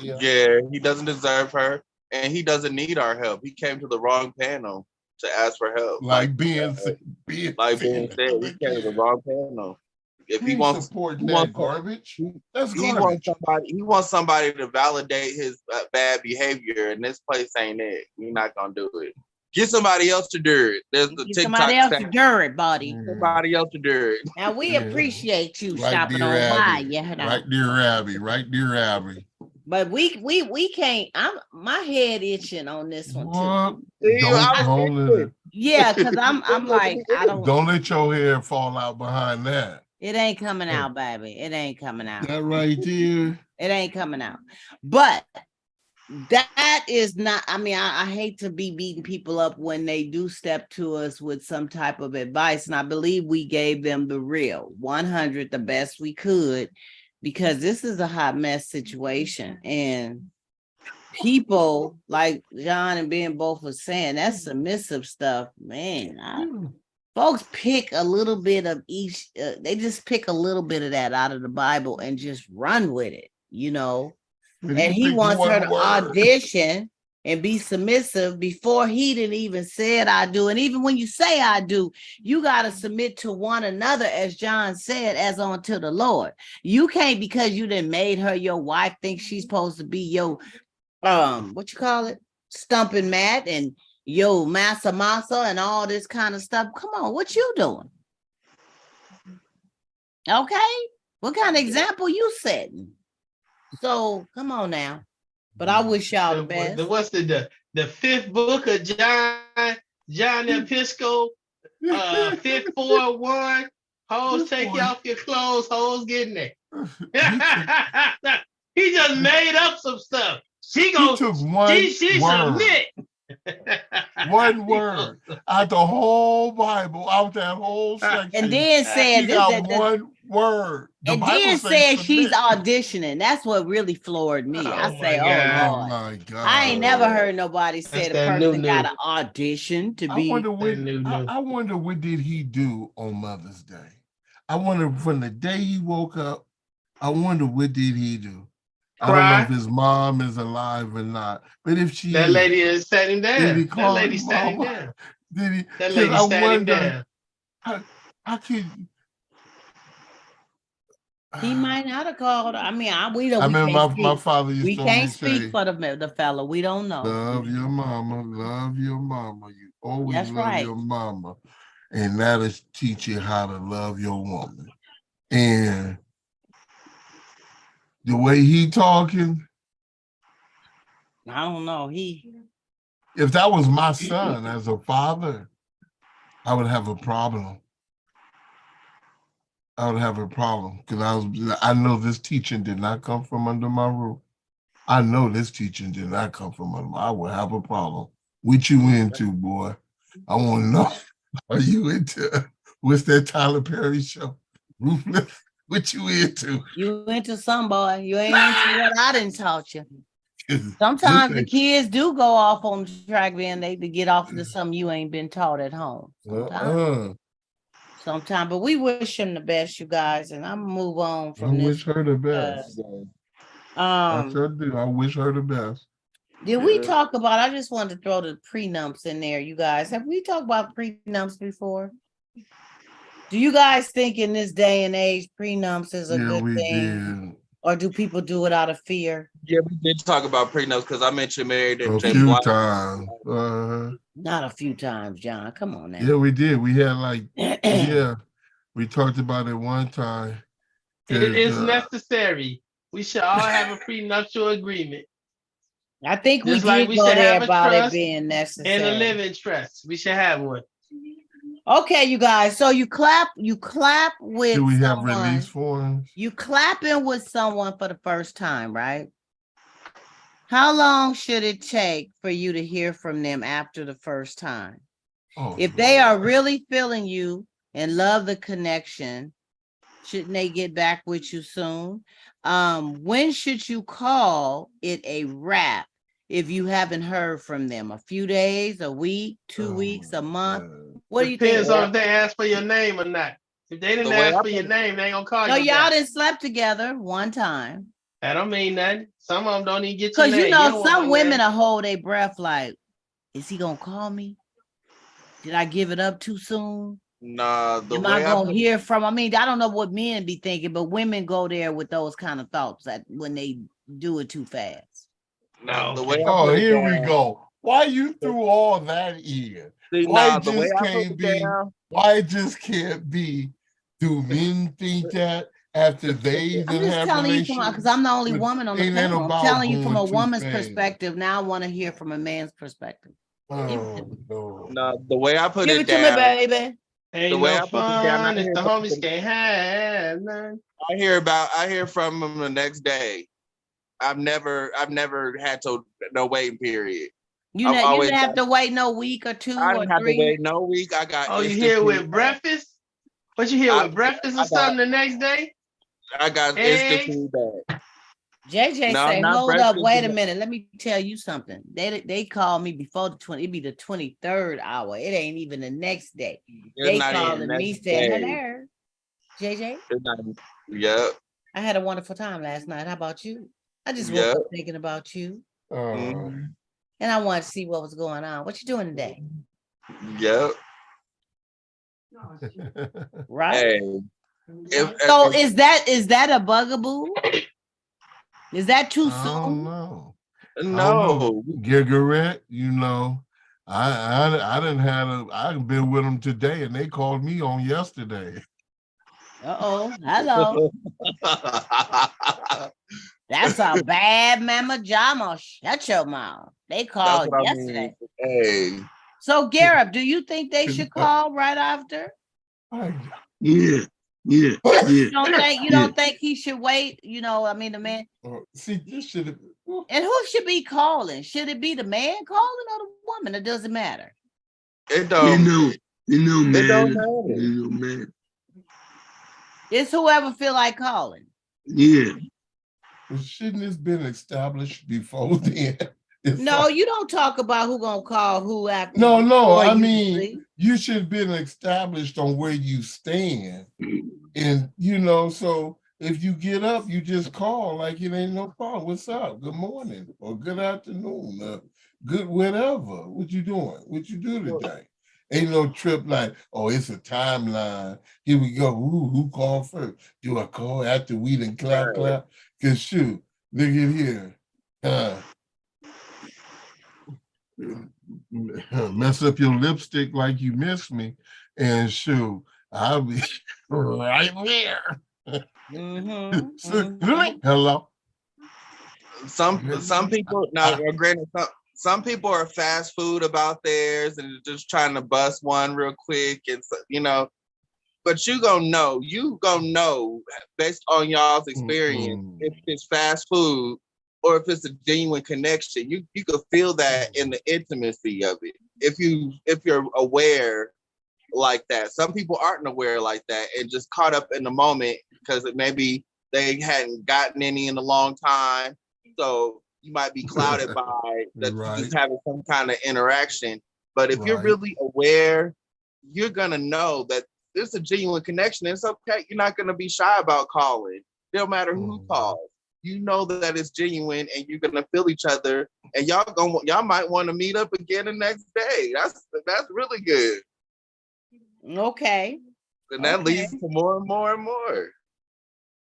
Yeah, he doesn't deserve her, and he doesn't need our help. He came to the wrong panel to ask for help. Like being said, he came to the wrong panel. If he wants garbage, that's he garbage. He wants somebody to validate his bad behavior, and this place ain't it. You're not gonna do it. Get somebody else to do it. There's the TikTok. Somebody else to do it, buddy. Somebody else to do it. Now we appreciate you shopping online. Right there, Abby. But we can't. My head itching on this one too. Yeah, because I'm like, I Don't let your hair fall out behind that. it ain't coming out, baby. It ain't coming out. That right there. It ain't coming out. But that is not, I mean, I hate to be beating people up when they do step to us with some type of advice. And I believe we gave them the real 100, the best we could, because this is a hot mess situation. And people like John and Ben both were saying, that's submissive stuff, man. Folks pick a little bit of each. They just pick a little bit of that out of the Bible and just run with it, you know. And he wants her to audition and be submissive before he didn't even say it, I do. And even when you say I do, you got to submit to one another, as John said, as unto the Lord. You can't, because you done made her your wife, think she's supposed to be your what you call it, stumping mat and yo massa and all this kind of stuff. Come on, what you doing? Okay, what kind of example you setting? So come on now. But I wish y'all the best. What's the fifth book of John the Episcopal, 5:4:1. Hoes, take off your clothes, hoes getting there. He just made up some stuff. She took one submit. One word out the whole Bible, out that whole section. And then said one word. And then said she's auditioning. That's what really floored me. I say, oh Lord. My God. I ain't never heard nobody say the person got an audition to be. I wonder what did he do on Mother's Day? I wonder, from the day he woke up, I wonder what did he do? I don't know if his mom is alive or not, but if she that lady is standing down. That lady standing down. Did he? That lady standing down. I could. He might not have called her. I mean, we don't. I mean, my father used to. We can't speak for the fellow. We don't know. Love your mama. Love your mama. You always love your mama, and that'll teach you how to love your woman. And the way he talking, I don't know. If that was my son as a father, I would have a problem. I would have a problem because I know this teaching did not come from under my roof. I know this teaching did not come from under I would have a problem. What you into, boy? I want to know. Are you into, what's that Tyler Perry show? Ruthless? What you into? You into some, boy. You ain't into what I didn't taught you. Sometimes the kids do go off on the track band. They get off into something you ain't been taught at home. Sometimes, but we wish him the best, you guys, and I'm gonna move on from this. I wish her the best. I sure do. I wish her the best. Did we talk about? I just wanted to throw the prenups in there, you guys. Have we talked about prenups before? Do you guys think in this day and age prenups is a good thing? Did. Or do people do it out of fear? Yeah, we did talk about prenups because I mentioned married a few times. Not a few times, John. Come on now. Yeah, we did. We had we talked about it one time. It is necessary. We should all have a prenuptial agreement. I think we did go there about it being necessary. And a living trust. We should have one. Okay, you guys. So you clap with. Do we have release forms? You clapping with someone for the first time, right? How long should it take for you to hear from them after the first time? If they are really feeling you and love the connection, shouldn't they get back with you soon? When should you call it a wrap if you haven't heard from them? A few days, a week, 2 weeks, a month? What do you think? Depends on if they ask for your name or not. If they didn't ask for your name, they ain't gonna call you. No, y'all didn't slept together one time. That don't mean nothing. Some of them don't even get your name. Because you know, some women will hold their breath like, is he gonna call me? Did I give it up too soon? Nah, am I gonna hear from? I mean, I don't know what men be thinking, but women go there with those kind of thoughts that when they do it too fast. No, the way. Here we go. Why you threw all that in? Why it just can't be? Do men think that after they? I'm just telling you because I'm the only woman on the panel. I'm telling you from a woman's perspective. Now I want to hear from a man's perspective. Oh no. No, the way I put Give it it to me, down, baby. Ain't way no I put it down, fun if the homies can't have none. I hear from them the next day. I've never had to no waiting period. You I've know, you always didn't have to wait no week or 2 I or didn't have to 3. wait no week. I got Oh, you instant here with feedback. breakfast? What you here I, with breakfast or I got something the next day? I got instant Eggs? feedback. JJ No, say, not hold up, breakfast. wait a minute. Let me tell you something. They called me before the 20, it'd be the 23rd hour. It ain't even the next day. It's They not even calling me next saying, day. hello, JJ. It's not, yep. I had a wonderful time last night. How about you? I just woke Yep. up thinking about you. Mhm. And I wanted to see what was going on. What you doing today? Yep. Right? Hey. So is that a bugaboo? Is that too I don't soon? know. No. Gigaret, you know, I didn't have I've been with them today, and they called me on yesterday. Uh-oh. Hello. That's a bad mama jama. Shut your mouth. They called yesterday. Hey. So Garrett, do you think they should call right after? Yeah. You don't think he should wait? You know, I mean, the man. See, this should have. And who should be calling? Should it be the man calling or the woman? It doesn't matter. It don't. It don't matter. matter. It's whoever feel like calling. Yeah. Well, shouldn't this been established before then? No, you don't talk about who gonna call who after. No. I mean, you should have been established on where you stand, and you know. So if you get up, you just call like it ain't no problem. What's up? Good morning or good afternoon. Good whatever. What you doing? What you do today? Ain't no trip like, oh, it's a timeline. Here we go. Ooh, who called first? Do I call after we done clap? Cause shoot, look at here. Mess up your lipstick like you miss me, and shoot, I'll be right there. Hello. Some people now, granted, some people are fast food about theirs and just trying to bust one real quick, and you know. But you gonna know based on y'all's experience if it's fast food or if it's a genuine connection. You could feel that in the intimacy of it if you're aware like that. Some people aren't aware like that and just caught up in the moment because maybe they hadn't gotten any in a long time. So you might be clouded by that just having some kind of interaction. But if you're really aware, you're gonna know that it's a genuine connection. It's okay. You're not gonna be shy about calling. It don't matter who calls. You know that it's genuine, and you're gonna feel each other, and y'all might want to meet up again the next day. That's really good. Okay. And that leads to more and more and more.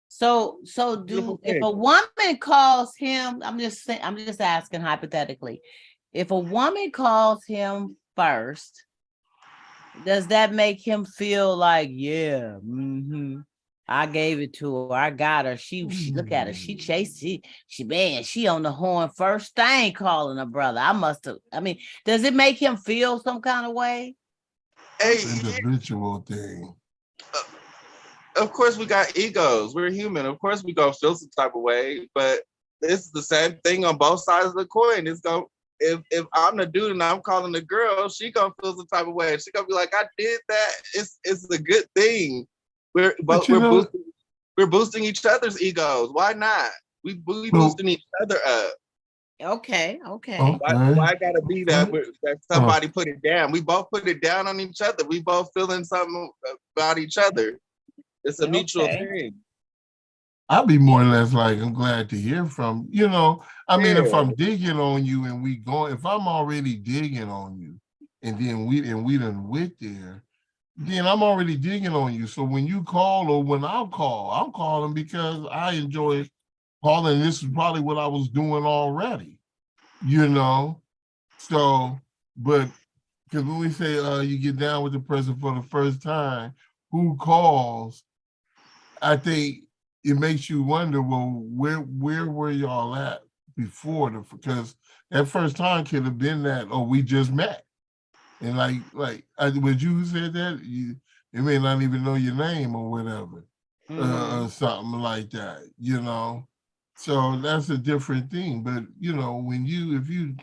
So if a woman calls him, I'm just asking hypothetically, if a woman calls him first, does that make him feel like, yeah, I gave it to her, I got her, she look at her, she chased, she on the horn first thing calling her brother. Does it make him feel some kind of way? It's an individual thing. Of course we got egos, we're human, of course we gonna feel some type of way, but it's the same thing on both sides of the coin. It's gonna, if I'm the dude and I'm calling the girl, she gonna feel some type of way. She gonna be like, I did that. It's a good thing. We're boosting each other's egos. Why not? We boosting each other up. Okay. Why gotta be that somebody put it down? We both put it down on each other. We both feeling something about each other. It's a mutual thing. I'll be more or less like, I'm glad to hear from, I mean, if I'm digging on you and if I'm already digging on you and then we done went there, then I'm already digging on you. So when you call or when I'm calling because I enjoy calling. This is probably what I was doing already, So, but because when we say you get down with the person for the first time, who calls, I think it makes you wonder, well, where were y'all at before because that first time could have been that, oh, we just met. And would you said that? You may not even know your name or whatever, or something like that, you know? So that's a different thing. But, you know, if you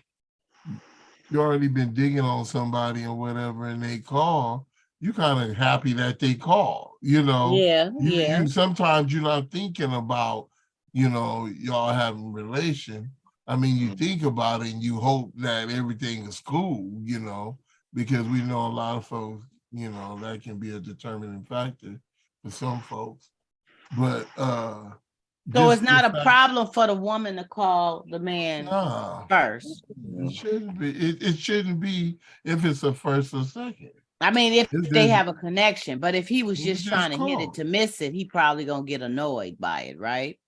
already been digging on somebody or whatever and they call, you kind of happy that they call, you know? Yeah, You sometimes you're not thinking about, you know, y'all having relation. I mean, you think about it and you hope that everything is cool, you know, because we know a lot of folks, you know, that can be a determining factor for some folks. But so it's not a problem for the woman to call the man first. It shouldn't be. It shouldn't be if it's a first or second. I mean, if they have a connection, but if he was just trying to hit it to miss it, he probably gonna get annoyed by it, right?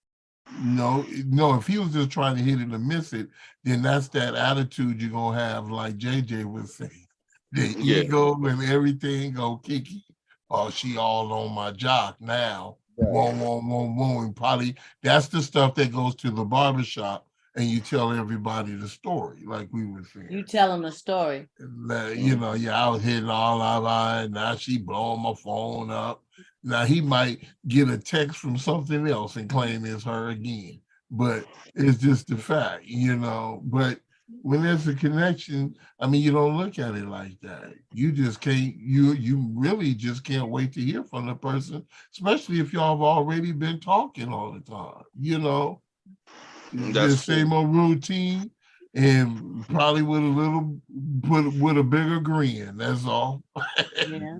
No. If he was just trying to hit it to miss it, then that's that attitude you're gonna have, like JJ would say, the ego and everything go Kiki. Oh, she all on my jock now. Whoa. Probably that's the stuff that goes to the barbershop and you tell everybody the story, like we were saying. You tell them the story. You know, I was hitting all of her, now she blowing my phone up. Now he might get a text from something else and claim it's her again. But it's just the fact, you know. But when there's a connection, I mean, you don't look at it like that. You just can't, you really just can't wait to hear from the person, especially if y'all have already been talking all the time, you know. The same old routine and probably with a bigger grin, that's all. Yeah.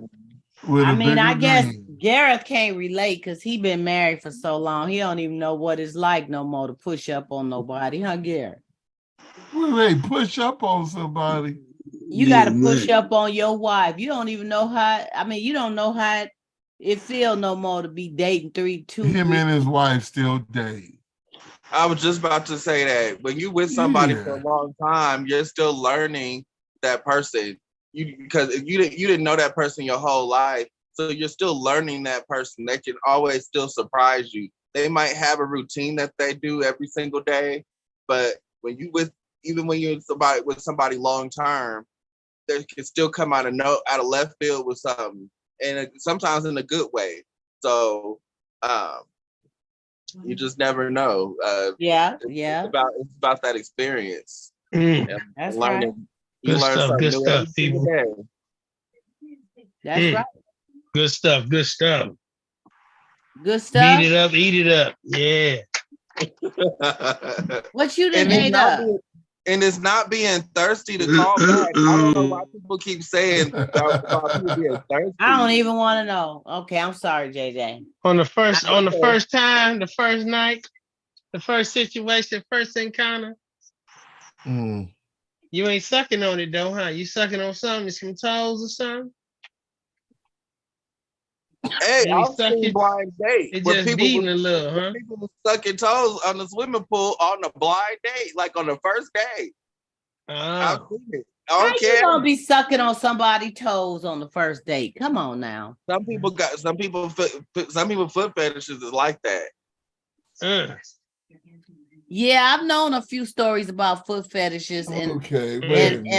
I mean, I guess Gareth can't relate because he been married for so long. He don't even know what it's like no more to push up on nobody, huh, Gareth? Well, they push up on somebody. You got to push up on your wife. You don't even know how. I mean, you don't know how it feel no more to be dating 2 Him and his wife still date. I was just about to say that when you with somebody for a long time, you're still learning that person. Because you didn't know that person your whole life, so you're still learning that person. They can always still surprise you. They might have a routine that they do every single day, but when you're with somebody long term, they can still come out of left field with something, and sometimes in a good way. So you just never know. It's about that experience. That's right. Good stuff, people. That's right. Good stuff. Eat it up. Yeah. What you done ate up? And it's not being thirsty to call back. I don't know why people keep saying about people being thirsty. I don't even want to know. Okay, I'm sorry, JJ. On the first time, the first night, the first situation, first encounter. You ain't sucking on it though, huh? You sucking on something, some toes or something? Hey, I've seen blind date. It just beating a little, huh? People were sucking toes on the swimming pool on a blind date, like on the first day. I've seen it. How you gonna be sucking on somebody's toes on the first date? Come on now. Some people foot fetishes is like that. Yeah, I've known a few stories about foot fetishes, and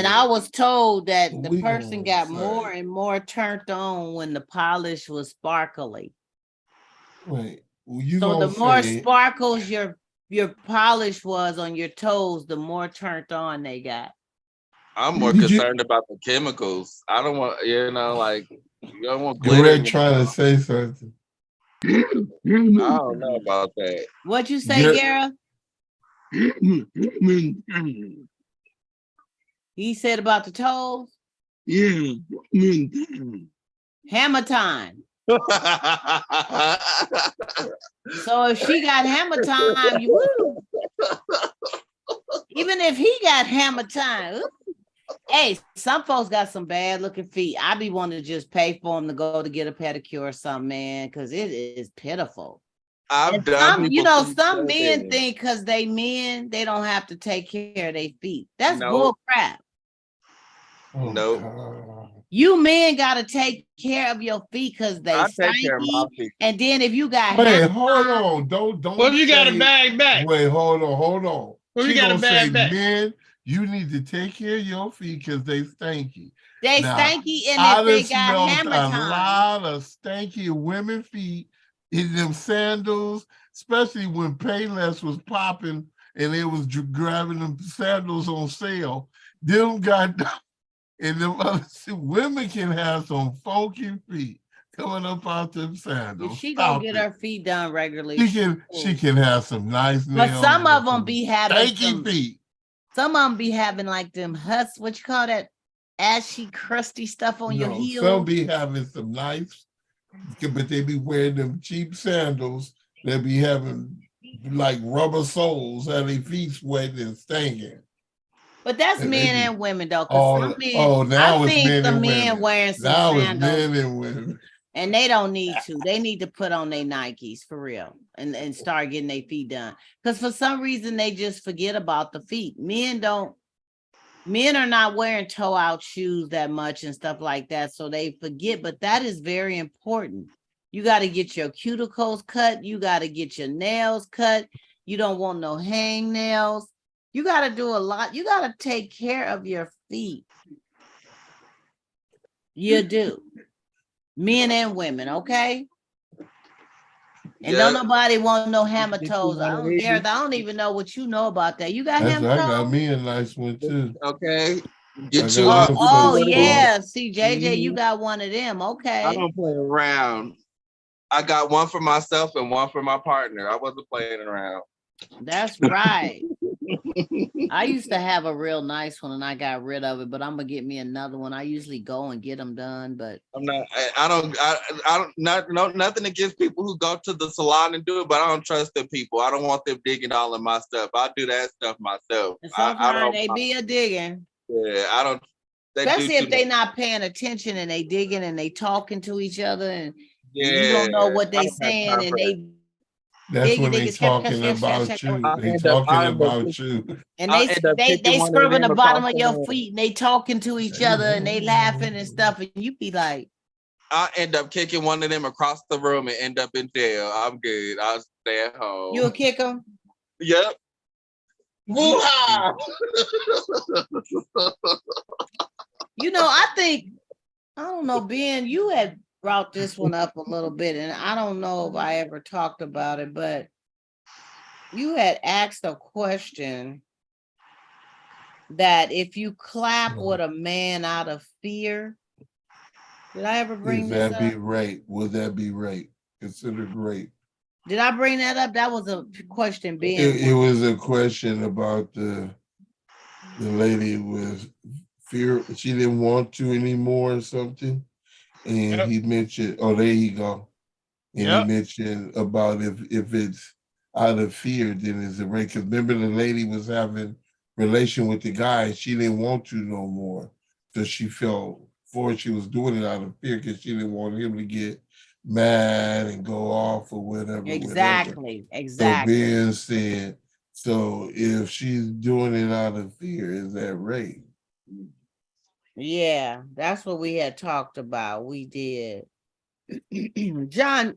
I was told that the person got more and more turned on when the polish was sparkly. Wait, so the more sparkles your polish was on your toes, the more turned on they got. I'm more concerned about the chemicals. I don't want, you don't want glitter. You're trying to say something. I don't know about that. What'd you say, Gara? He said about the toes? Yeah. Hammer time. So if she got hammer time, even if he got hammer time, hey, some folks got some bad looking feet. I be wanting to just pay for them to go to get a pedicure or something, man, because it is pitiful. I've done. Some men think because they men, they don't have to take care of their feet. That's bull crap. No. You men gotta take care of your feet because they stanky. And then if you got hold on, don't. Well, you got a bag back. Wait, hold on. Well, we She got a gonna say, bad back. men, you need to take care of your feet because they stanky. They Now, stanky, and I if they done got smelled hammer a time. lot of stanky women feet in them sandals, especially when Payless was popping and they was grabbing them sandals on sale. Them got and them other women can have some funky feet coming up out them If sandals. she go Stop get it. her feet done regularly, She can have some nice nails. but some of and them be having stanky feet. some of them be having like them what you call that, ashy, crusty stuff on your No, heel. some be having some nice, but they be wearing them cheap sandals. They be having like rubber soles, and their feet sweating and stinking. But that's And men they be and women though. Cause some men, now I've it's seen men some and men women. wearing some Now it's sandals, men and women. and they don't need to. They need to put on their Nikes for real and start getting their feet done. Because for some reason they just forget about the feet. Men are not wearing toe out shoes that much and stuff like that, so they forget. But that is very important. You got to get your cuticles cut. You got to get your nails cut. You don't want no hang nails. You got to do a lot. You got to take care of your feet. You do. Men and women, okay? And don't nobody want no hammer toes. Gareth, I don't even know what you know about that. You got hammer toes? I got me a nice one too. Okay. Get I you got up. them Oh so yeah. See, JJ, you got one of them. I Okay. don't play around. I got one for myself and one for my partner. I wasn't playing around. That's right. I used to have a real nice one and I got rid of it, but I'm gonna get me another one. I usually go and get them done, but I'm not. I don't. Nothing against people who go to the salon and do it, but I don't trust them people. I don't want them digging all in my stuff. I do that stuff myself. sometimes they be a digging. Yeah, I don't. Especially if they not paying attention and they digging and they talking to each other and Yeah, you don't know what they I don't have saying time and for they That's when they they talking about you. They talking about you. and I'll end up they picking one of scrubbing the them bottom of across your the room. feet and they talking to each other and they laughing and stuff and you be like, I'll end up kicking one of them across the room and end up in jail. I'm good. I'll stay at home. you'll kick them? Yep. Woo-ha! You know, I don't know, Ben, you had brought this one up a little bit, and I don't know if I ever talked about it, but you had asked a question that if you clap with a man out of fear, did I ever bring this up? Rape? Would that be rape? Considered rape? Did I bring that up? That was a question, Ben. It was a question about the lady with fear. She didn't want to anymore or something. And he mentioned, oh, there you go. And he mentioned about if it's out of fear, then it's a rape. Because remember the lady was having relation with the guy and she didn't want to no more. Because she felt she was doing it out of fear because she didn't want him to get mad and go off or whatever. Exactly. So Ben said, so if she's doing it out of fear, is that rape? Yeah, that's what we had talked about. We did. John,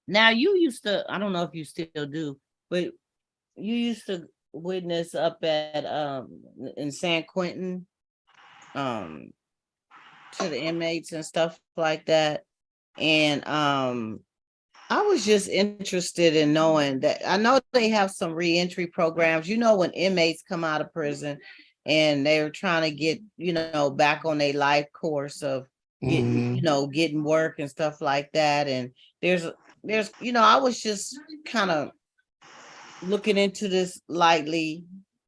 now you used to, I don't know if you still do, but you used to witness up at in San Quentin to the inmates and stuff like that. And I was just interested in knowing that. I know they have some reentry programs, you know, when inmates come out of prison and they're trying to get, you know, back on their life course of getting, you know, getting work and stuff like that. And there's, you know, I was just kind of looking into this lightly,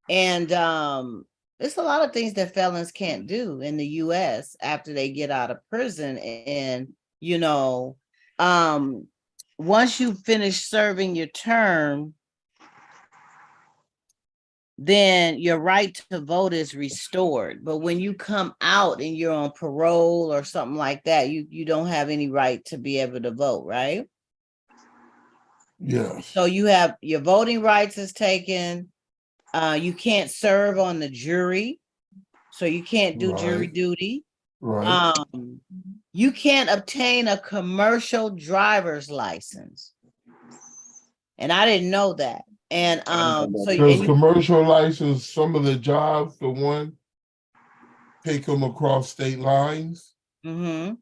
and there's a lot of things that felons can't do in the US after they get out of prison. And, you know, once you finish serving your term, then your right to vote is restored. But when you come out and you're on parole or something like that, you don't have any right to be able to vote, right? Yeah. So you have your voting rights is taken. You can't serve on the jury, so you can't do jury duty. Right. You can't obtain a commercial driver's license. And I didn't know that. And so Does commercial license some of the jobs, the one, take them across state lines? mm-hmm.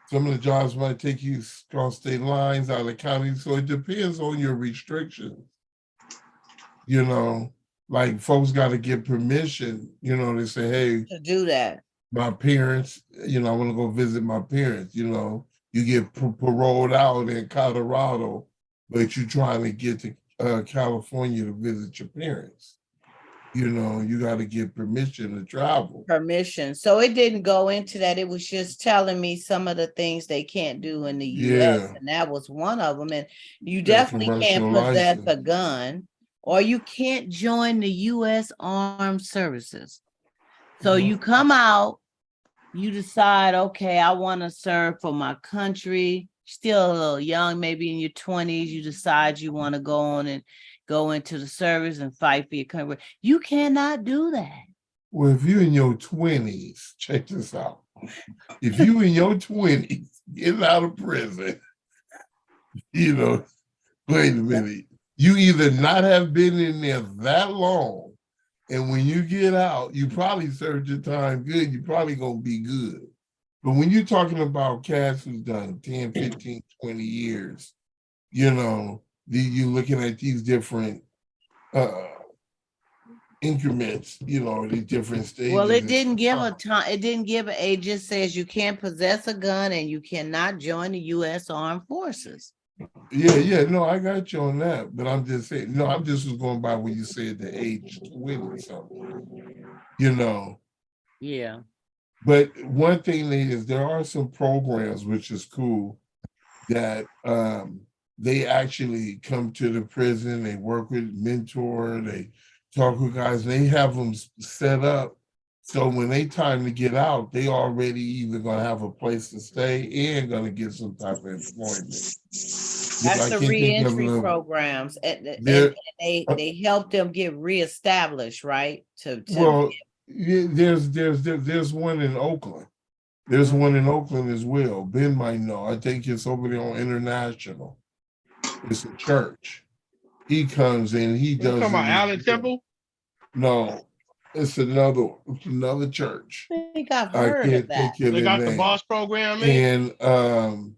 Some of the jobs might take you across state lines, out of the county. So it depends on your restrictions. You know, like folks got to get permission, you know, they say, hey, to do that. my parents, you know, I want to go visit my parents, you know, you get paroled out in Colorado, but you're trying to get to California to visit your parents. You know, you got to get permission to travel. Permission. So it didn't go into that. It was just telling me some of the things they can't do in the US. Yeah. And that was one of them. And you That definitely can't commercial possess license. a gun, or you can't join the US Armed Services. So you come out, you decide, okay, I want to serve for my country. Still a little young, maybe in your 20s, you decide you want to go on and go into the service and fight for your country. You cannot do that. Well, if you're in your 20s, check this out. If you in your 20s, getting out of prison, you know, wait a minute. You either not have been in there that long, and when you get out, you probably served your time good. You're probably going to be good. But when you're talking about cats who's done 10, 15, 20 years, you know, you're looking at these different increments, you know, these different stages. Well, it didn't give a time. It didn't give it just says you can't possess a gun and you cannot join the U.S. Armed Forces. Yeah, no, I got you on that, but I'm just saying, no, I'm just was going by when you said the age 20 something, you know. Yeah. But one thing is there are some programs which is cool that they actually come to the prison, they work with mentor, they talk with guys, they have them set up so when they time to get out, they already either gonna have a place to stay and gonna get some type of employment. That's the reentry programs, and they help them get reestablished, right? Well, there's one in Oakland. There's one in Oakland as well. Ben might know. I think it's over there on International. It's a church. He comes in. He does. You talking about Allen Temple? No, it's another church. I think I've heard of that. They got the boss program in. And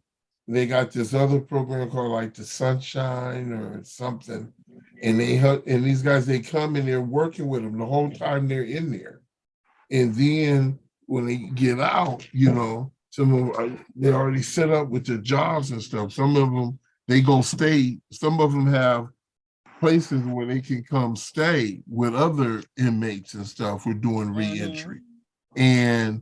they got this other program called like the Sunshine or something. And they help, and these guys, they come and they're working with them the whole time they're in there. And then when they get out, you know, some of them, they're already set up with their jobs and stuff. Some of them, they go stay. Some of them have places where they can come stay with other inmates and stuff. We're doing reentry. And,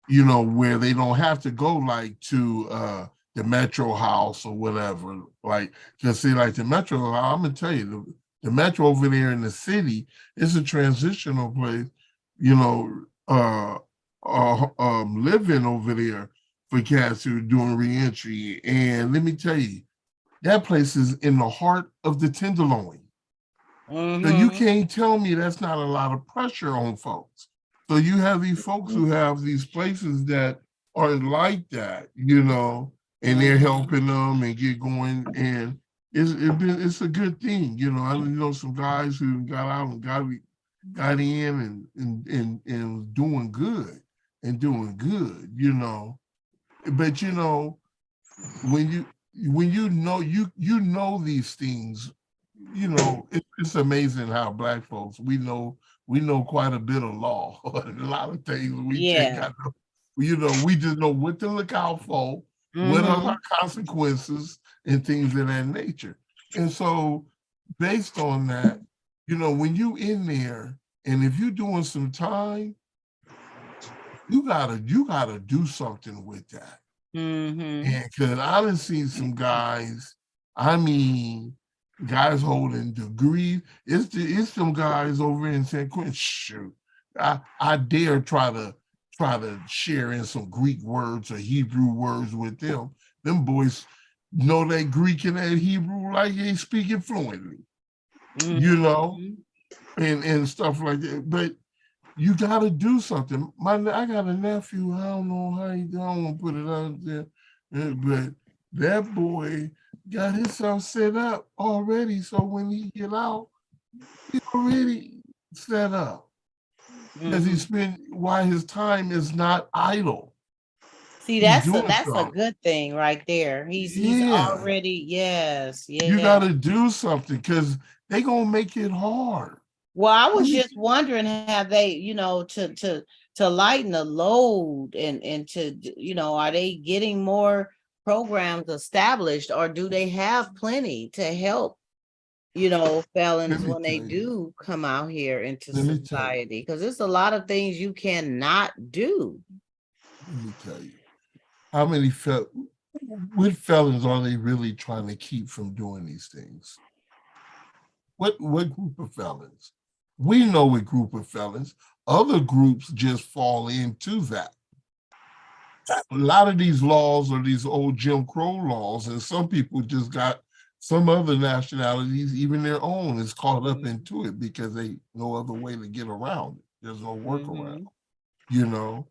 you know, where they don't have to go like to the Metro House or whatever. Like, because see, like the Metro House, I'm going to tell you, the Metro over there in the city is a transitional place, you know, living over there for cats who are doing reentry. And let me tell you, that place is in the heart of the Tenderloin. So you can't tell me that's not a lot of pressure on folks. So you have these folks who have these places that are like that, you know, and they're helping them and get going. And it's a good thing, you know. I know some guys who got out and got in and doing good, you know. But you know, when you know these things, you know, it's amazing how Black folks we know quite a bit of law. A lot of things you know, we just know what to look out for, what are our consequences, and things of that nature. And so, based on that, you know, when you in there, and if you're doing some time, you gotta do something with that. And because I done seen some guys, I mean, guys holding degrees. It's some guys over in San Quentin. Shoot, I dare try to share in some Greek words or Hebrew words with them. Them boys know that Greek and that Hebrew like they speak it fluently, you know, and stuff like that. But you got to do something. I got a nephew. I don't know how I don't want to put it out there, but that boy got himself set up already. So when he get out, he already set up. Because he spent why his time is not idle. See, He's that's doing a something. good thing right there. He's already, yes, You yeah. got to do something because they gonna make it hard. Well, I was just wondering, have they, you know, to lighten the load and to, you know, are they getting more programs established, or do they have plenty to help, you know, felons when they do come out here into society? Because there's a lot of things you cannot do. Let me tell you, how many what felons are they really trying to keep from doing these things? What group of felons? We know what group of felons. Other groups just fall into that. A lot of these laws are these old Jim Crow laws, and some people just got some other nationalities, even their own, is caught up into it because they no other way to get around it. There's no workaround, you know,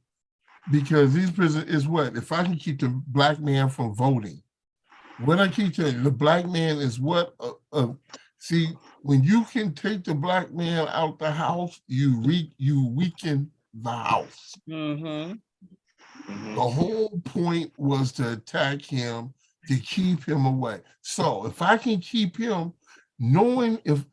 because these prisons is what? If I can keep the black man from voting, what I keep telling you, the black man is what? See, when you can take the black man out the house, you weaken the house. The whole point was to attack him, to keep him away. So if I can keep him, knowing if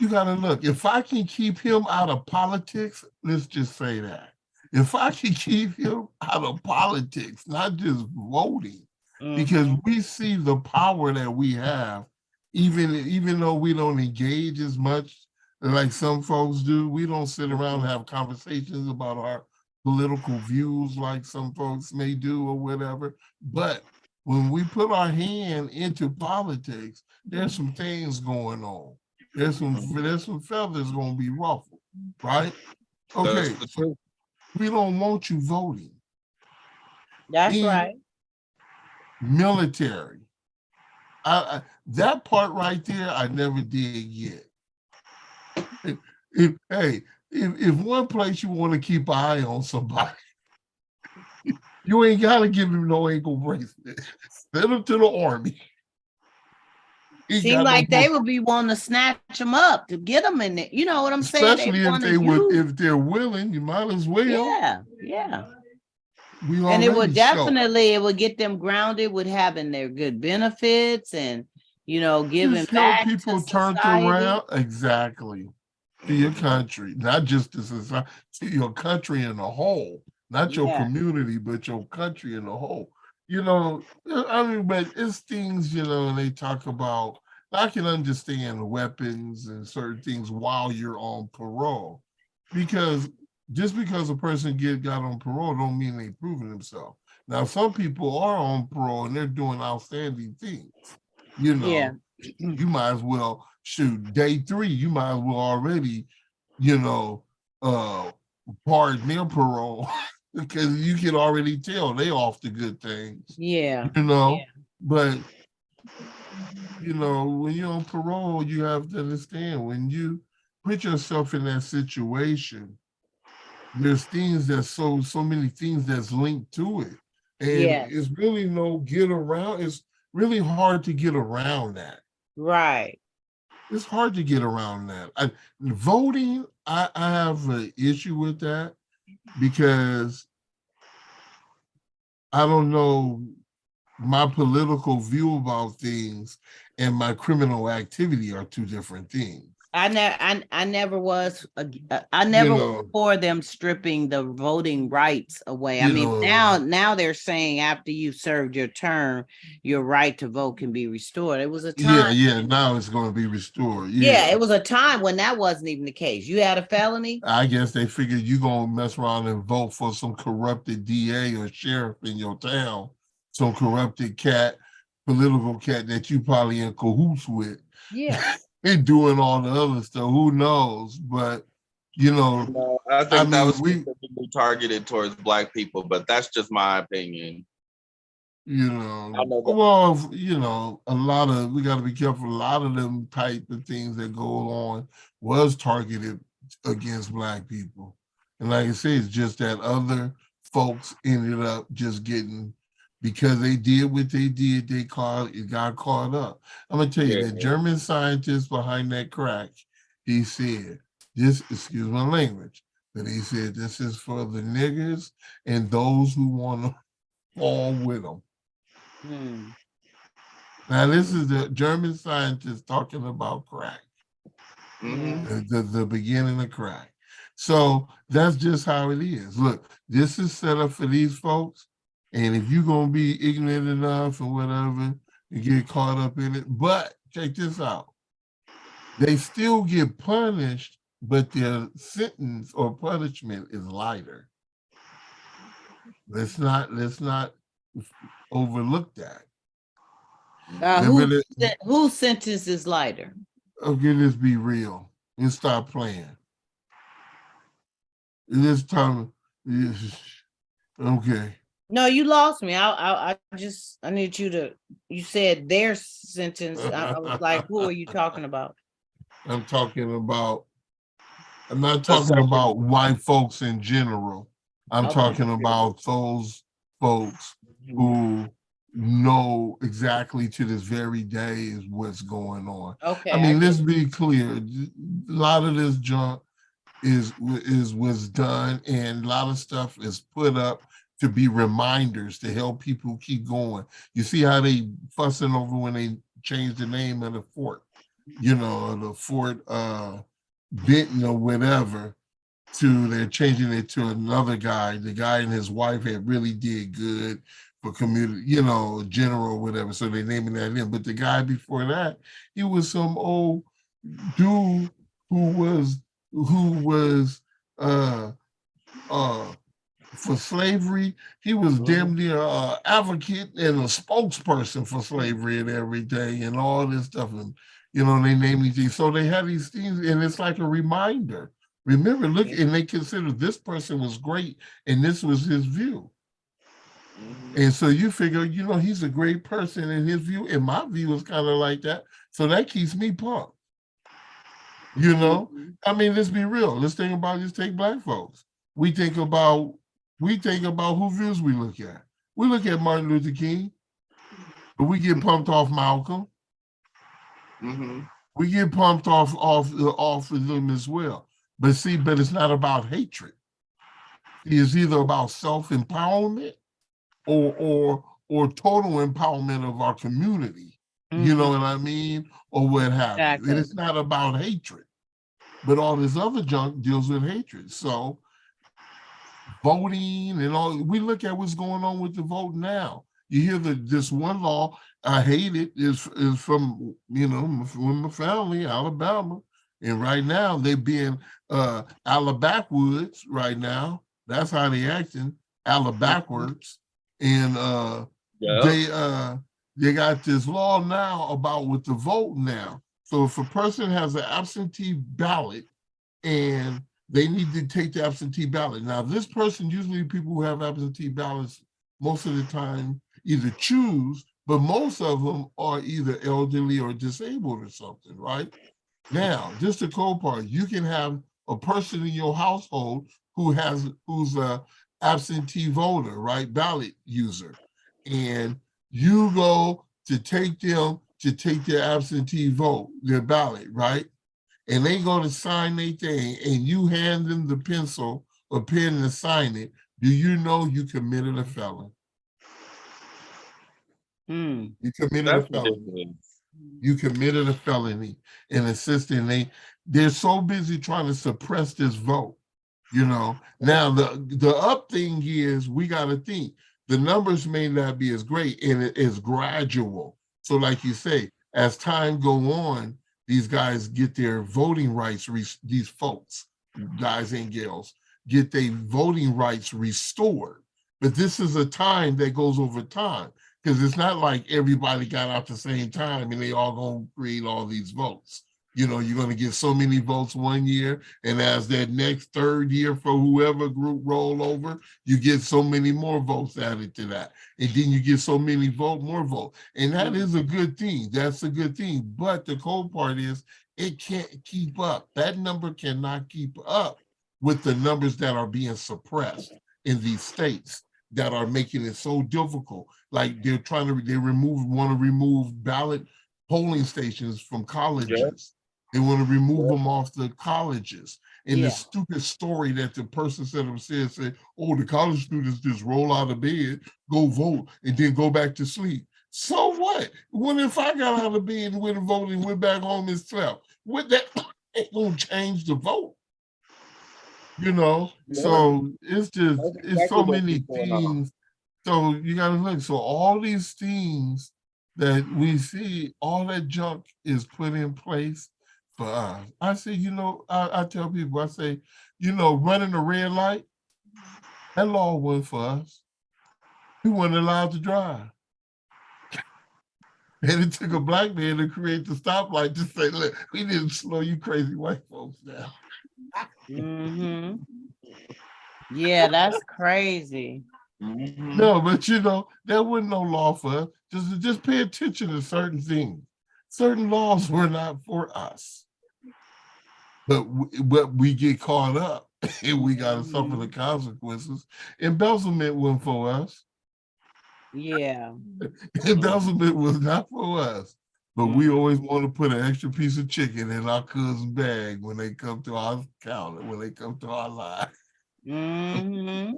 you gotta look, if I can keep him out of politics, let's just say that. If I can keep him out of politics, not just voting, because we see the power that we have, even though we don't engage as much like some folks do, we don't sit around and have conversations about our political views like some folks may do or whatever. But when we put our hand into politics, there's some things going on. There's some feathers gonna be ruffled, right? Okay, so we don't want you voting. That's right. Military. That part right there, I never did get. If one place you want to keep an eye on somebody, you ain't got to give him no ankle bracelet. Send him to the army. Seems like they would be wanting to snatch them up to get them in there. You know what I'm saying? Especially if they're willing, you might as well. Yeah. And it would definitely, it would get them grounded with having their good benefits and, you know, giving back people to turned society. Around exactly to your country, not just to society, to your country in a whole, not your community, but your country in a whole. You know, I mean, but it's things, you know, and they talk about, I can understand weapons and certain things while you're on parole, because just because a person got on parole don't mean they proven themselves. Now, some people are on parole and they're doing outstanding things. You know, you might as well shoot day 3. You might as well already, you know, pardon their parole because you can already tell they off the good things. You know, but you know, when you're on parole, you have to understand when you put yourself in that situation, there's things that's so many things that's linked to it. And it's really no get around. It's really hard to get around that. Right. It's hard to get around that. Voting, I have an issue with that because I don't know, my political view about things and my criminal activity are two different things. I never was for them stripping the voting rights away. I mean, now they're saying after you served your term, your right to vote can be restored. It was a time. Now it's going to be restored. It was a time when that wasn't even the case. You had a felony. I guess they figured you gonna mess around and vote for some corrupted DA or sheriff in your town, some corrupted political cat that you probably in cahoots with. And doing all the other stuff, who knows? But you know, I think that was specifically targeted towards Black people, but that's just my opinion. You know, well, you know, we got to be careful. A lot of them type of things that go on was targeted against Black people, and like I say, it's just that other folks ended up just getting because they did what they did, it got caught up. I'm gonna tell you, the German scientist behind that crack, he said, excuse my language, but he said this is for the niggers and those who want to fall with them. Now, this is the German scientist talking about crack, the beginning of crack. So that's just how it is. Look, this is set up for these folks. And if you're going to be ignorant enough or whatever, you get caught up in it. But check this out. They still get punished, but their sentence or punishment is lighter. Let's not overlook that. Whose sentence is lighter? Okay, let's be real and stop playing. This time, okay. No, you lost me. I need you to. You said their sentence. I was like, who are you talking about? I'm not talking about white folks in general. I'm talking about those folks who know exactly to this very day is what's going on. Okay. I mean, let's be clear. A lot of this junk was done, and a lot of stuff is put up to be reminders to help people keep going. You see how they fussing over when they changed the name of the fort, the Fort Benton or whatever, they're changing it to another guy. The guy and his wife had really did good for community, general, whatever. So they're naming that in. But the guy before that, he was some old dude who was for slavery. He was damn near an advocate and a spokesperson for slavery and everything and all this stuff. And, they name these things. So they have these things, and it's like a reminder. Remember, look, and they consider this person was great, and this was his view. And so you figure, he's a great person in his view, and my view is kind of like that. So that keeps me pumped. I mean, let's be real. Let's take Black folks. We think about who views we look at. We look at Martin Luther King, but we get pumped off Malcolm. We get pumped off of them as well. But it's not about hatred. It's either about self-empowerment or total empowerment of our community. You know what I mean? Or what have you. And it's not about hatred. But all this other junk deals with hatred. So voting and all, we look at what's going on with the vote now. You hear this one law, I hate it, is from, from my family, Alabama. And right now they being Alabackwoods right now. That's how they acting, Alabackwards. And they got this law now about with the vote now. So if a person has an absentee ballot and they need to take the absentee ballot. Now, this person, usually people who have absentee ballots, most of the time either choose, but most of them are either elderly or disabled or something, right? Now, just the cold part, you can have a person in your household who's a absentee voter, right? Ballot user. And you go to take their absentee vote, their ballot, right? And they go to sign their thing and you hand them the pencil or pen to sign it. Do you know you committed a felony? You committed a felony. You committed a felony in assisting. They're so busy trying to suppress this vote. Now the up thing is we got to think the numbers may not be as great and it is gradual. So like you say, as time go on, these guys get their voting rights, these folks, guys and girls, get their voting rights restored. But this is a time that goes over time because it's not like everybody got out the same time and they all gonna create all these votes. You're going to get so many votes one year, and as that next third year for whoever group roll over, you get so many more votes added to that. And then you get so many more votes. And that is a good thing. That's a good thing. But the cold part is it can't keep up. That number cannot keep up with the numbers that are being suppressed in these states. that are making it so difficult. Like they want to remove ballot polling stations from colleges. They want to remove them off the colleges. And the stupid story that the person said, oh, the college students just roll out of bed, go vote, and then go back to sleep. So what? What if I got out of bed and went and voted and went back home and slept? What that ain't gonna change the vote. You know, so it's so many things. So you gotta look. So all these things that we see, all that junk is put in place for us. I say, I tell people, I say, running a red light, that law wasn't for us. We weren't allowed to drive. And it took a black man to create the stoplight to say, look, we didn't slow you crazy white folks down. Mm-hmm. Yeah, that's crazy. No, but there wasn't no law for us. Just pay attention to certain things. Certain laws were not for us. But we get caught up and we got to suffer the consequences. Embezzlement wasn't for us. Yeah. Embezzlement was not for us. But we always want to put an extra piece of chicken in our cousin's bag when they come to our counter, when they come to our line. Mm-hmm.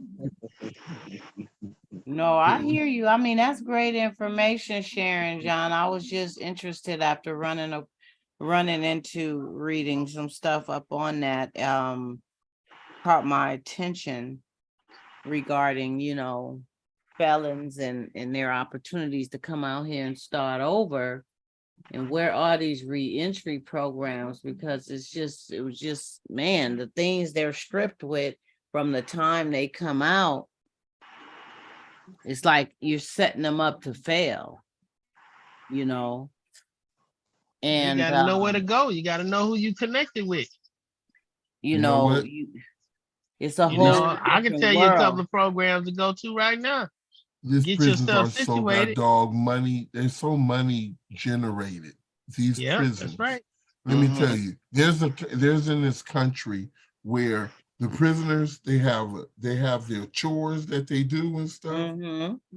No, I hear you. I mean, that's great information, Sharon, John. I was just interested after running into reading some stuff up on that. Caught my attention regarding, felons and their opportunities to come out here and start over. And where are these re-entry programs? Because it was just, man, the things they're stripped with from the time they come out, it's like you're setting them up to fail, And you gotta know where to go. You gotta know who you connected with. It's a whole I can tell you a couple of programs to go to right now. These prisons are situated. So money. They're so money generated. These prisons. That's right. Let me tell you, there's in this country where the prisoners they have their chores that they do and stuff,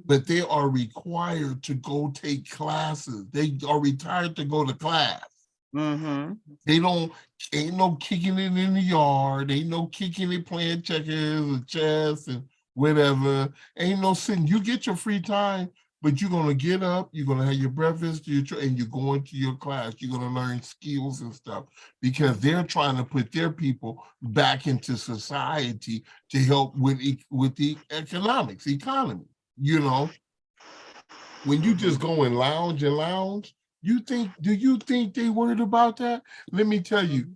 but they are required to go take classes. They are required to go to class. They ain't no kicking it in the yard. Ain't no kicking it playing checkers or chess and whatever. Ain't no sitting. You get your free time, but you're gonna get up. You're gonna have your breakfast, and you're going to your class. You're gonna learn skills and stuff because they're trying to put their people back into society to help with the economy. When you just go and lounge. Do you think they worried about that? Let me tell you,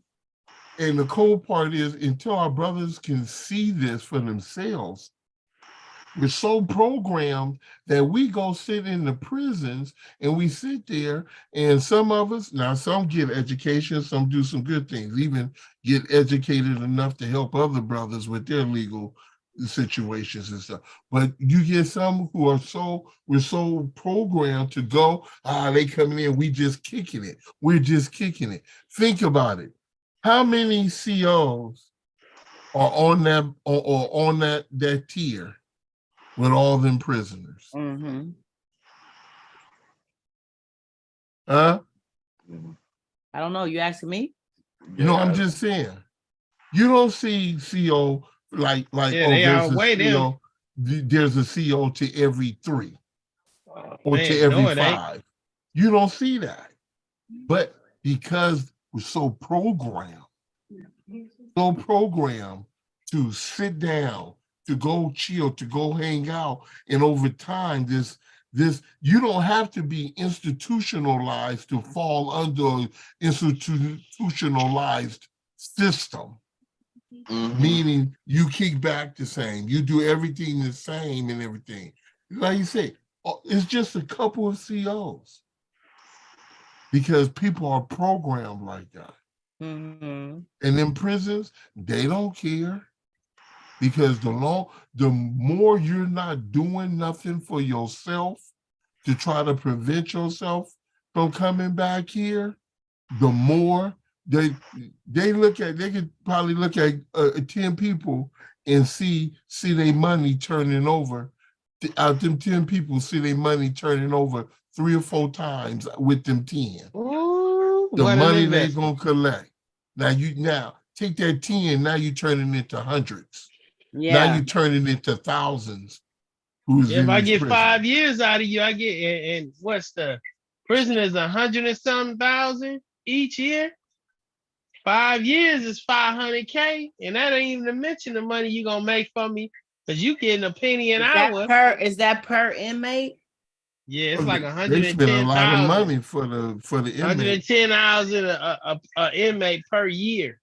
and the cold part is until our brothers can see this for themselves, we're so programmed that we go sit in the prisons and we sit there and some of us, now some get education, some do some good things, even get educated enough to help other brothers with their legal situations and stuff. But you get some who we're so programmed to go, they coming in, we just kicking it. We're just kicking it. Think about it. How many COs are on that or on that tier with all them prisoners? I don't know. You asking me? I'm just saying. You don't see CO like there's a CO to every 3 or to every 5. You don't see that. But because we're so programmed to sit down, to go chill, to go hang out, and over time, this you don't have to be institutionalized to fall under an institutionalized system. Meaning you kick back the same, you do everything the same and everything. Like you say, it's just a couple of COs because people are programmed like that. And in prisons, they don't care because the more you're not doing nothing for yourself to try to prevent yourself from coming back here, the more they could probably look at 10 people and see their money turning over out them 10 people see their money turning over 3 or 4 times with them 10. Ooh, The what an money they investment. gonna collect. Now take that 10, now you turn it into hundreds. Now Yeah. you turn it into thousands who's If in I these get prisons. 5 years out of you, I get and what's the prison is 100 and something thousand each year. 5 years is 500K, and that ain't even to mention the money you gonna make for me, because you getting a penny an hour. Is that per inmate? Yeah, it's like They spend a lot of 110,000. money for the inmate. 110,000 a inmate per year.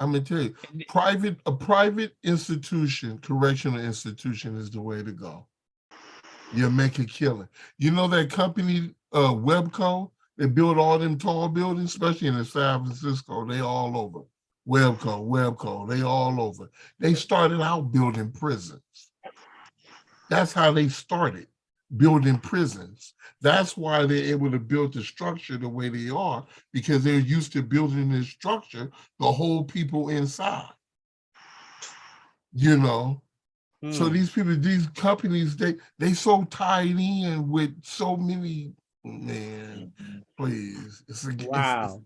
I'm gonna tell you, a private institution, correctional institution is the way to go. You'll make a killing. You know that company, Webco, they build all them tall buildings, especially in San Francisco. They all over. Webco, they all over. They started out building prisons. That's how they started, building prisons. That's why they're able to build the structure the way they are, because they're used to building this structure to hold people inside. You know? So these people, these companies, they so tied in with so many, man, please. Wow.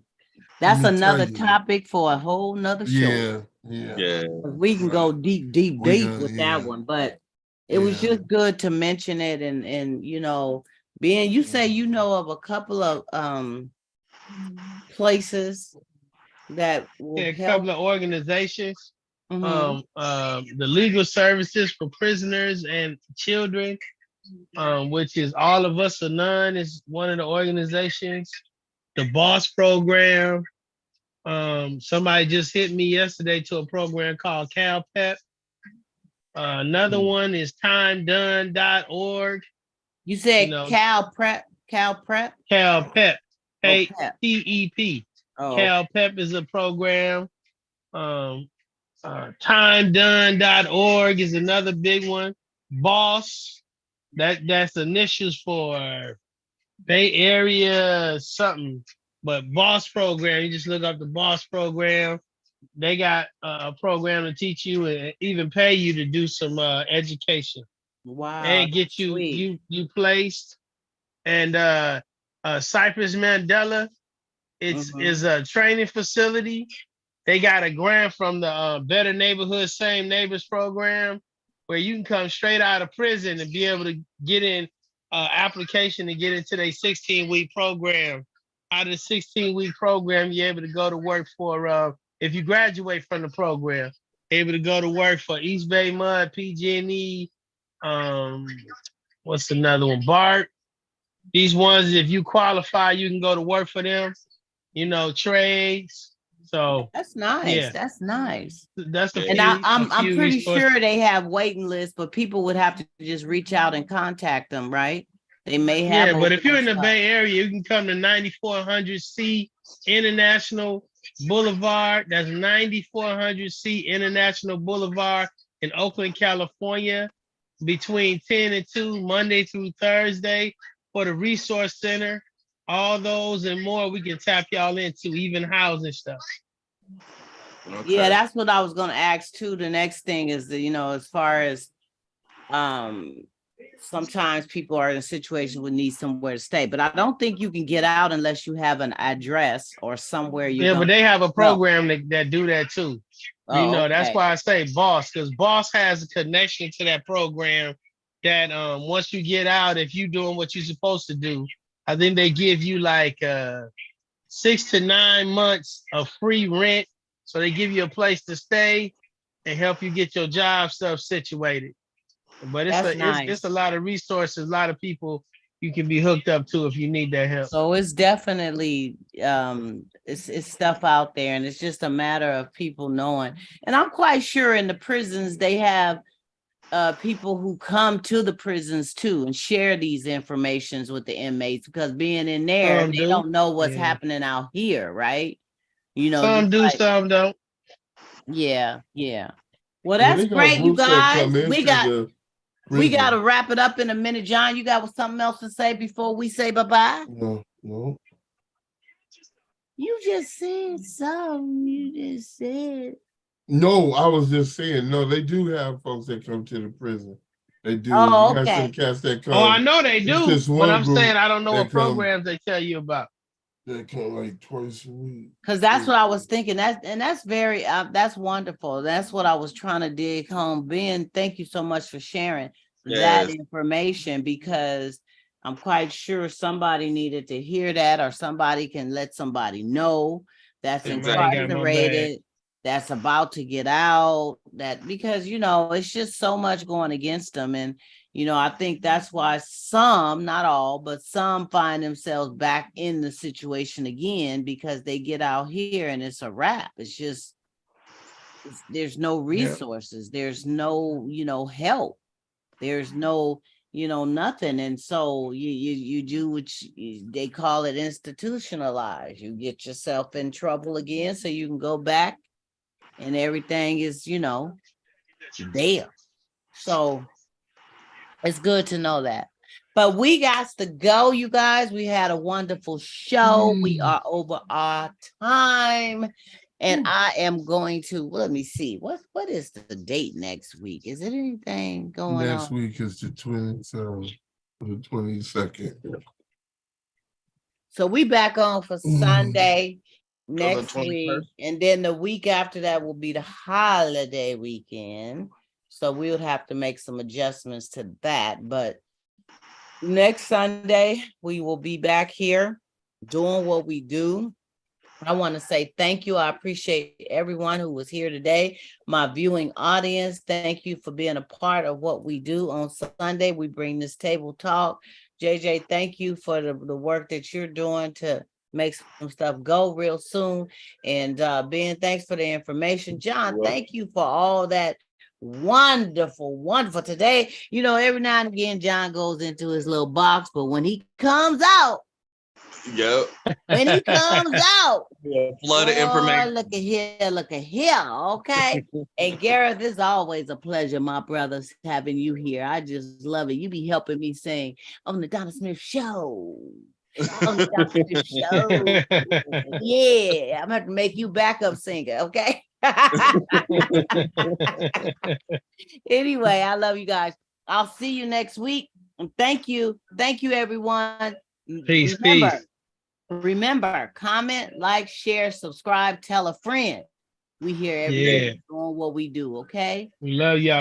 That's another topic for a whole nother show. Yeah. We can go deep with that one, but it was just good to mention it. And you know, being you say you know of a couple of places that will A help. couple of organizations. The Legal Services for Prisoners and Children, which is All of Us or None, is one of the organizations. The Boss Program. Somebody just hit me yesterday to a program called CalPEP. Another one is timedone.org. You said CalPrep? CalPEP. KPEP. CalPEP is a program. Timedone.org is another big one. Boss, that's initials for Bay Area something, but Boss Program. You just look up the Boss Program. They got a program to teach you and even pay you to do some education. Wow, and get you placed. And Cypress Mandela, is a training facility. They got a grant from the Better Neighborhood, Same Neighbors program, where you can come straight out of prison and be able to get in application and get into their 16-week program. Out of the 16-week program, you're able to go to work for, if you graduate from the program, able to go to work for East Bay Mud, PG&E, what's another one? BART. These ones, if you qualify, you can go to work for them, trades. So that's nice. Yeah. That's nice. That's the and I'm pretty sure they have waiting lists, but people would have to just reach out and contact them, right? They may have. Yeah, but if you're in the Bay Area, you can come to 9400C International Boulevard. That's 9400C International Boulevard in Oakland, California, between 10 and 2, Monday through Thursday, for the Resource Center. All those and more we can tap y'all into, even housing stuff. Okay. Yeah, that's what I was going to ask too. The next thing is that, as far as sometimes people are in a situation where need somewhere to stay, but I don't think you can get out unless you have an address or somewhere you. Yeah, but they have a program that do that too. Okay. That's why I say Boss, because Boss has a connection to that program that once you get out, if you're doing what you're supposed to do, I think they give you like 6 to 9 months of free rent. So they give you a place to stay and help you get your job stuff situated. But it's a lot of resources, a lot of people you can be hooked up to if you need that help. So it's definitely it's stuff out there, and it's just a matter of people knowing. And I'm quite sure in the prisons they have people who come to the prisons too and share these informations with the inmates, because being in there, they don't know what's happening out here, right? Some do, some don't. Yeah. Well, that's great, you guys. We got to wrap it up in a minute. John, you got something else to say before we say bye-bye? No. You just said something. You just said. No, I was just saying, no, they do have folks that come to the prison They do. Oh, You got okay. some cats that come. Oh, I know they It's do, just but one I'm group saying I don't know that what come- programs they tell you about. They come like twice a week. Because that's what I was thinking. That's very that's wonderful. That's what I was trying to dig home. Ben, thank you so much for sharing that Yes. information, because I'm quite sure somebody needed to hear that, or somebody can let somebody know that's Yeah, man, I got my incarcerated, that's about to get out, that because it's just so much going against them. And I think that's why some, not all, but some find themselves back in the situation again, because they get out here and it's a wrap. It's just, there's no resources. There's no, help. There's no, nothing. And so you do what they call it institutionalized. You get yourself in trouble again so you can go back and everything is, there. So it's good to know that. But we got to go, you guys. We had a wonderful show. We are over our time. And I am going to, let me see. What is the date next week? Is it anything going on? Next week is the 22nd. So we back on for Sunday next 21st. week. And then the week after that will be the holiday weekend. So we would have to make some adjustments to that. But next Sunday, we will be back here doing what we do. I want to say thank you. I appreciate everyone who was here today. My viewing audience, thank you for being a part of what we do on Sunday. We bring this table talk. JJ, thank you for the work that you're doing to make some stuff go real soon. And Ben, thanks for the information. John, thank you for all that. Wonderful today. Every now and again John goes into his little box, but when he comes out, Yep. when he comes out, Flood of information. look at here, okay. And Gareth, it's always a pleasure, my brothers, having you here. I just love it. You be helping me sing on the Donna Smith Show. On the Donna Smith Show. Yeah, I'm gonna have to make you backup singer, okay. Anyway, I love you guys. I'll see you next week. And thank you everyone. Peace. Remember, comment, like, share, subscribe, tell a friend. We here every day doing what we do, okay? We love y'all.